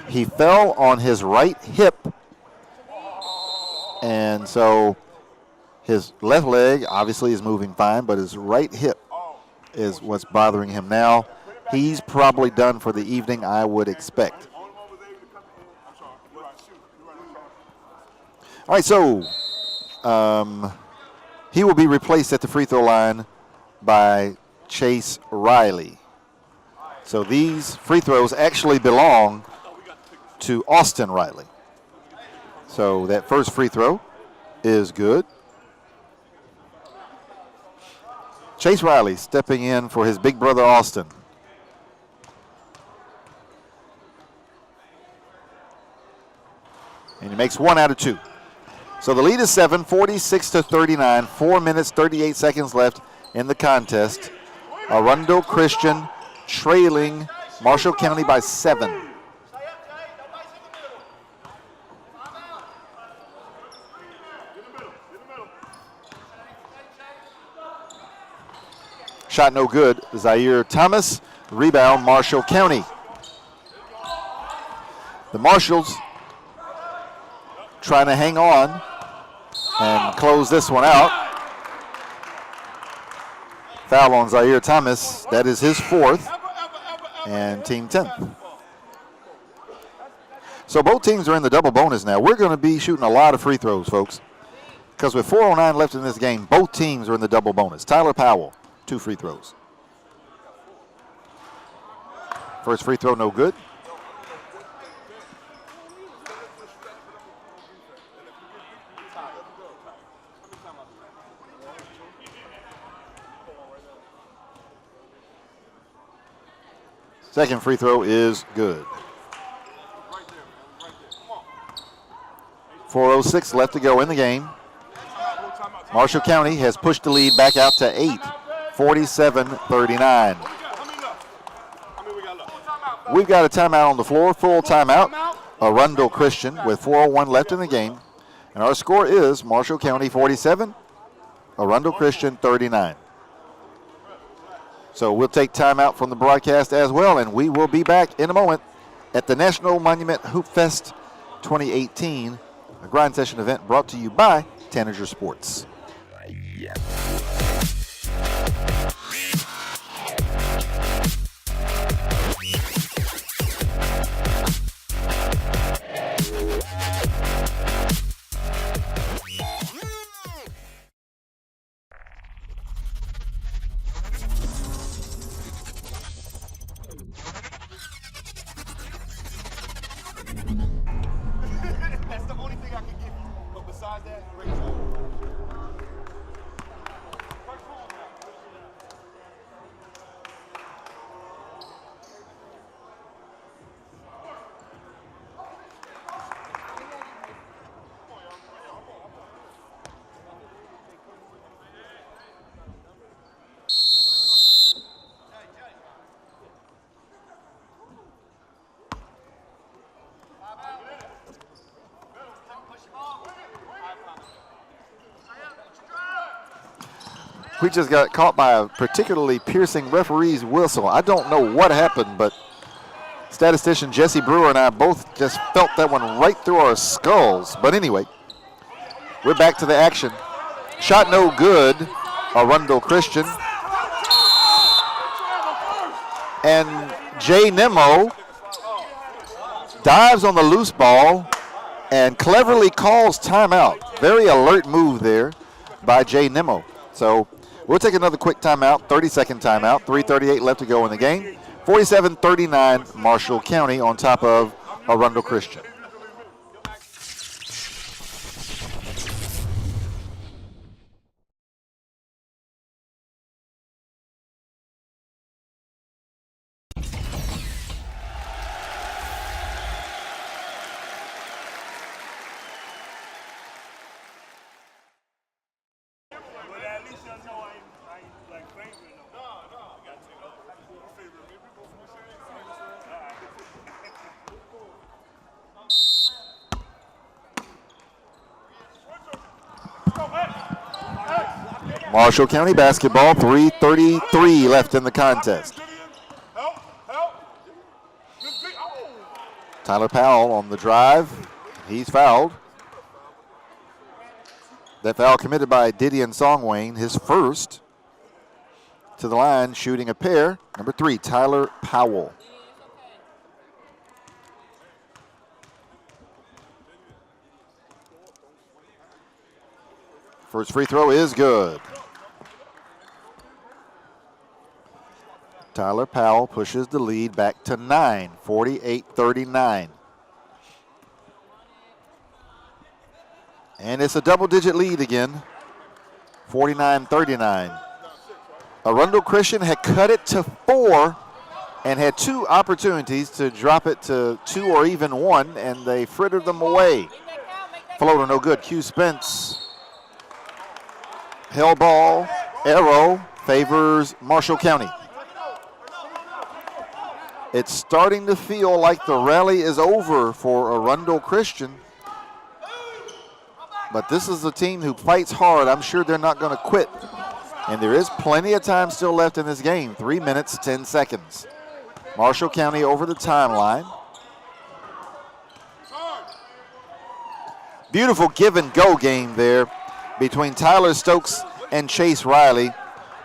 [SPEAKER 1] He fell on his right hip, and so his left leg obviously is moving fine, but his right hip is what's bothering him now. He's probably done for the evening, I would expect. All right, so he will be replaced at the free throw line by Chase Riley. So these free throws actually belong to Austin Riley. So that first free throw is good. Chase Riley stepping in for his big brother Austin. And he makes 1 out of 2. So the lead is 7, 46-39, 4 minutes, 38 seconds left in the contest. Arundel Christian trailing Marshall County by 7. Shot no good. Zaire Thomas, rebound Marshall County. The Marshalls trying to hang on and close this one out. Foul on Zaire Thomas. That is his 4th and team 10th. So both teams are in the double bonus now. We're going to be shooting a lot of free throws, folks, because with 4:09 left in this game, both teams are in the double bonus. Tyler Powell, 2 free throws. First free throw, no good. Second free throw is good. 4:06 left to go in the game. Marshall County has pushed the lead back out to 8, 47-39. We've got a timeout on the floor, full timeout. Arundel Christian with 4:01 left in the game. And our score is Marshall County 47, Arundel Christian 39. So we'll take timeout from the broadcast as well, and we will be back in a moment at the National Monument Hoopfest 2018, a grind session event brought to you by Tanager Sports.
[SPEAKER 2] That's the only thing I can give you. But besides that, great job.
[SPEAKER 1] We just got caught by a particularly piercing referee's whistle. I don't know what happened, but statistician Jesse Brewer and I both just felt that one right through our skulls. But anyway, we're back to the action. Shot no good, Arundel Christian. And Jay Nemo dives on the loose ball and cleverly calls timeout. Very alert move there by Jay Nemo. So we'll take another quick timeout, 30-second timeout, 3:38 left to go in the game. 47-39 Marshall County on top of Arundel Christian. Marshall County basketball, 3:33 left in the contest.
[SPEAKER 2] Help, help. Good big. Oh.
[SPEAKER 1] Tyler Powell on the drive. He's fouled. That foul committed by Didion Songwayne, his first. To the line, shooting a pair. Number 3, Tyler Powell. First free throw is good. Tyler Powell pushes the lead back to 9, 48-39. And it's a double-digit lead again, 49-39. Arundel Christian had cut it to 4 and had 2 opportunities to drop it to 2 or even 1, and they frittered them away. Floater no good. Q Spence. Hell ball, arrow favors Marshall County. It's starting to feel like the rally is over for Arundel Christian. But this is a team who fights hard. I'm sure they're not going to quit. And there is plenty of time still left in this game. 3 minutes, 10 seconds. Marshall County over the timeline. Beautiful give and go game there between Tyler Stokes and Chase Riley.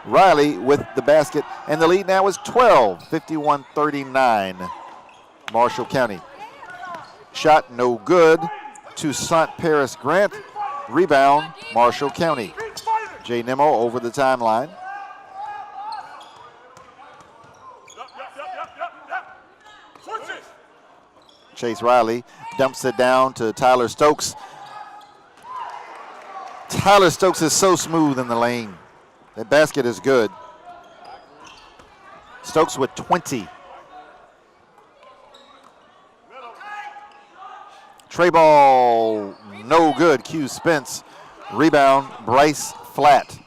[SPEAKER 1] Riley with the basket, and the lead now is 12, 51-39, Marshall County. Shot no good to St. Paris Grant. Rebound, Marshall County. Jay Nimmo over the timeline. Chase Riley dumps it down to Tyler Stokes. Tyler Stokes is so smooth in the lane. That basket is good. Stokes with 20. Tray ball, no good. Q Spence. Rebound, Bryce Flat.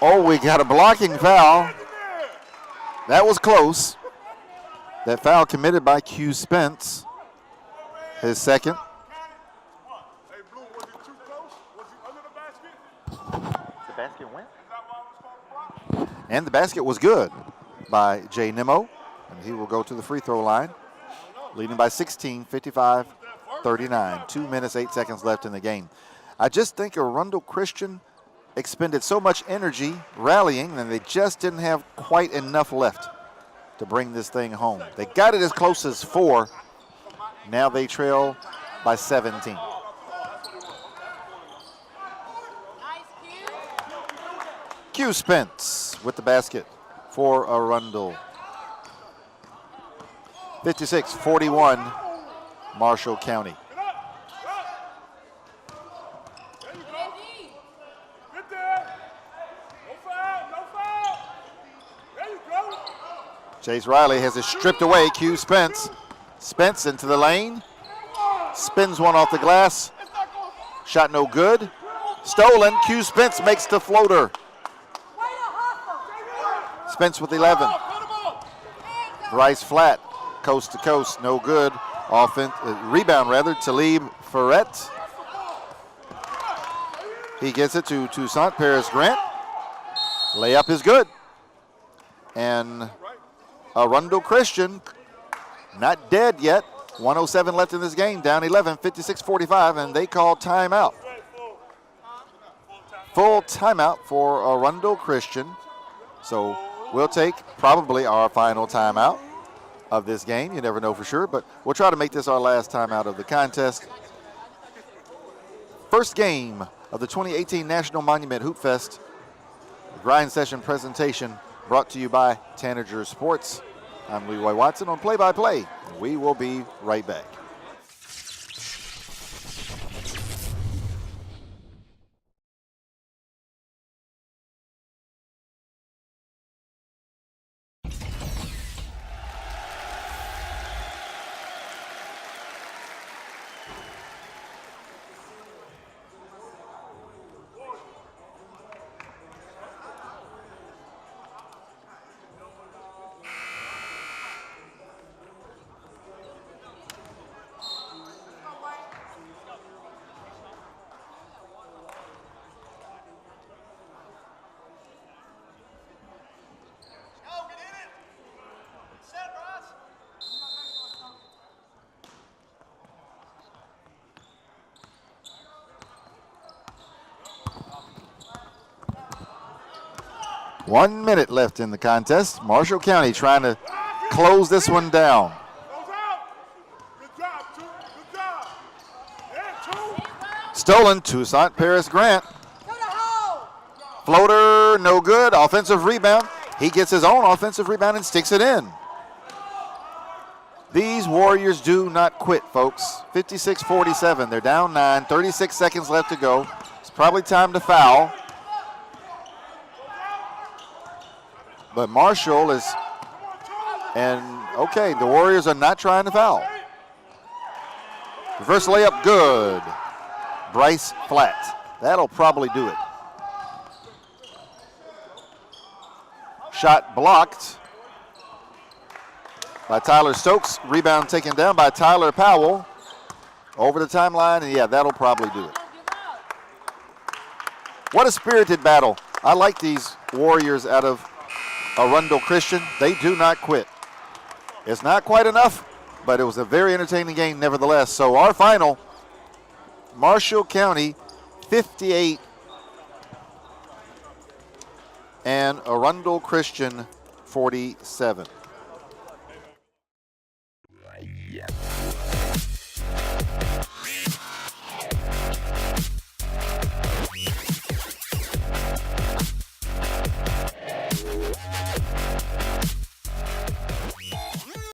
[SPEAKER 1] Oh, we got a blocking foul. That was close. That foul committed by Q Spence. His second.
[SPEAKER 2] Hey, Blue, was it too close? Was he under the basket?
[SPEAKER 1] The basket went.
[SPEAKER 2] Is that why I was called a block?
[SPEAKER 1] And the basket was good by Jay Nimmo. And he will go to the free throw line. Leading by 16, 55-39. 2 minutes, 8 seconds left in the game. I just think Arundel Christian expended so much energy rallying, and they just didn't have quite enough left to bring this thing home. They got it as close as 4. Now they trail by 17. Q Spence with the basket for Arundel. 56-41, Marshall County. Chase Riley has it stripped away. Q Spence. Spence into the lane. Spins one off the glass. Shot no good. Stolen. Q Spence makes the floater. Spence with 11. Bryce Flat. Coast to coast. No good. Rebound rather. Talib Ferret. He gets it to Toussaint Paris Grant. Layup is good. And Arundel Christian, not dead yet. 107 left in this game, down 11, 56-45, and they call timeout. Full timeout for Arundel Christian. So we'll take probably our final timeout of this game. You never know for sure, but we'll try to make this our last timeout of the contest. First game of the 2018 National Monument Hoopfest grind session presentation brought to you by Tanager Sports. I'm Leroy Watson on Play-by-Play. We will be right back. 1 minute left in the contest. Marshall County trying to close this one down.
[SPEAKER 2] Goes out. Good job, two. Good job. Yeah, two.
[SPEAKER 1] Stolen to St. Paris Grant. Floater, no good. Offensive rebound. He gets his own offensive rebound and sticks it in. These Warriors do not quit, folks. 56-47. They're down 9. 36 seconds left to go. It's probably time to foul. But Marshall is, and okay, the Warriors are not trying to foul. Reverse layup, good. Bryce Flat. That'll probably do it. Shot blocked by Tyler Stokes. Rebound taken down by Tyler Powell. Over the timeline, and yeah, that'll probably do it. What a spirited battle. I like these Warriors out of Arundel Christian. They do not quit. It's not quite enough, but it was a very entertaining game nevertheless. So our final, Marshall County 58 and Arundel Christian 47.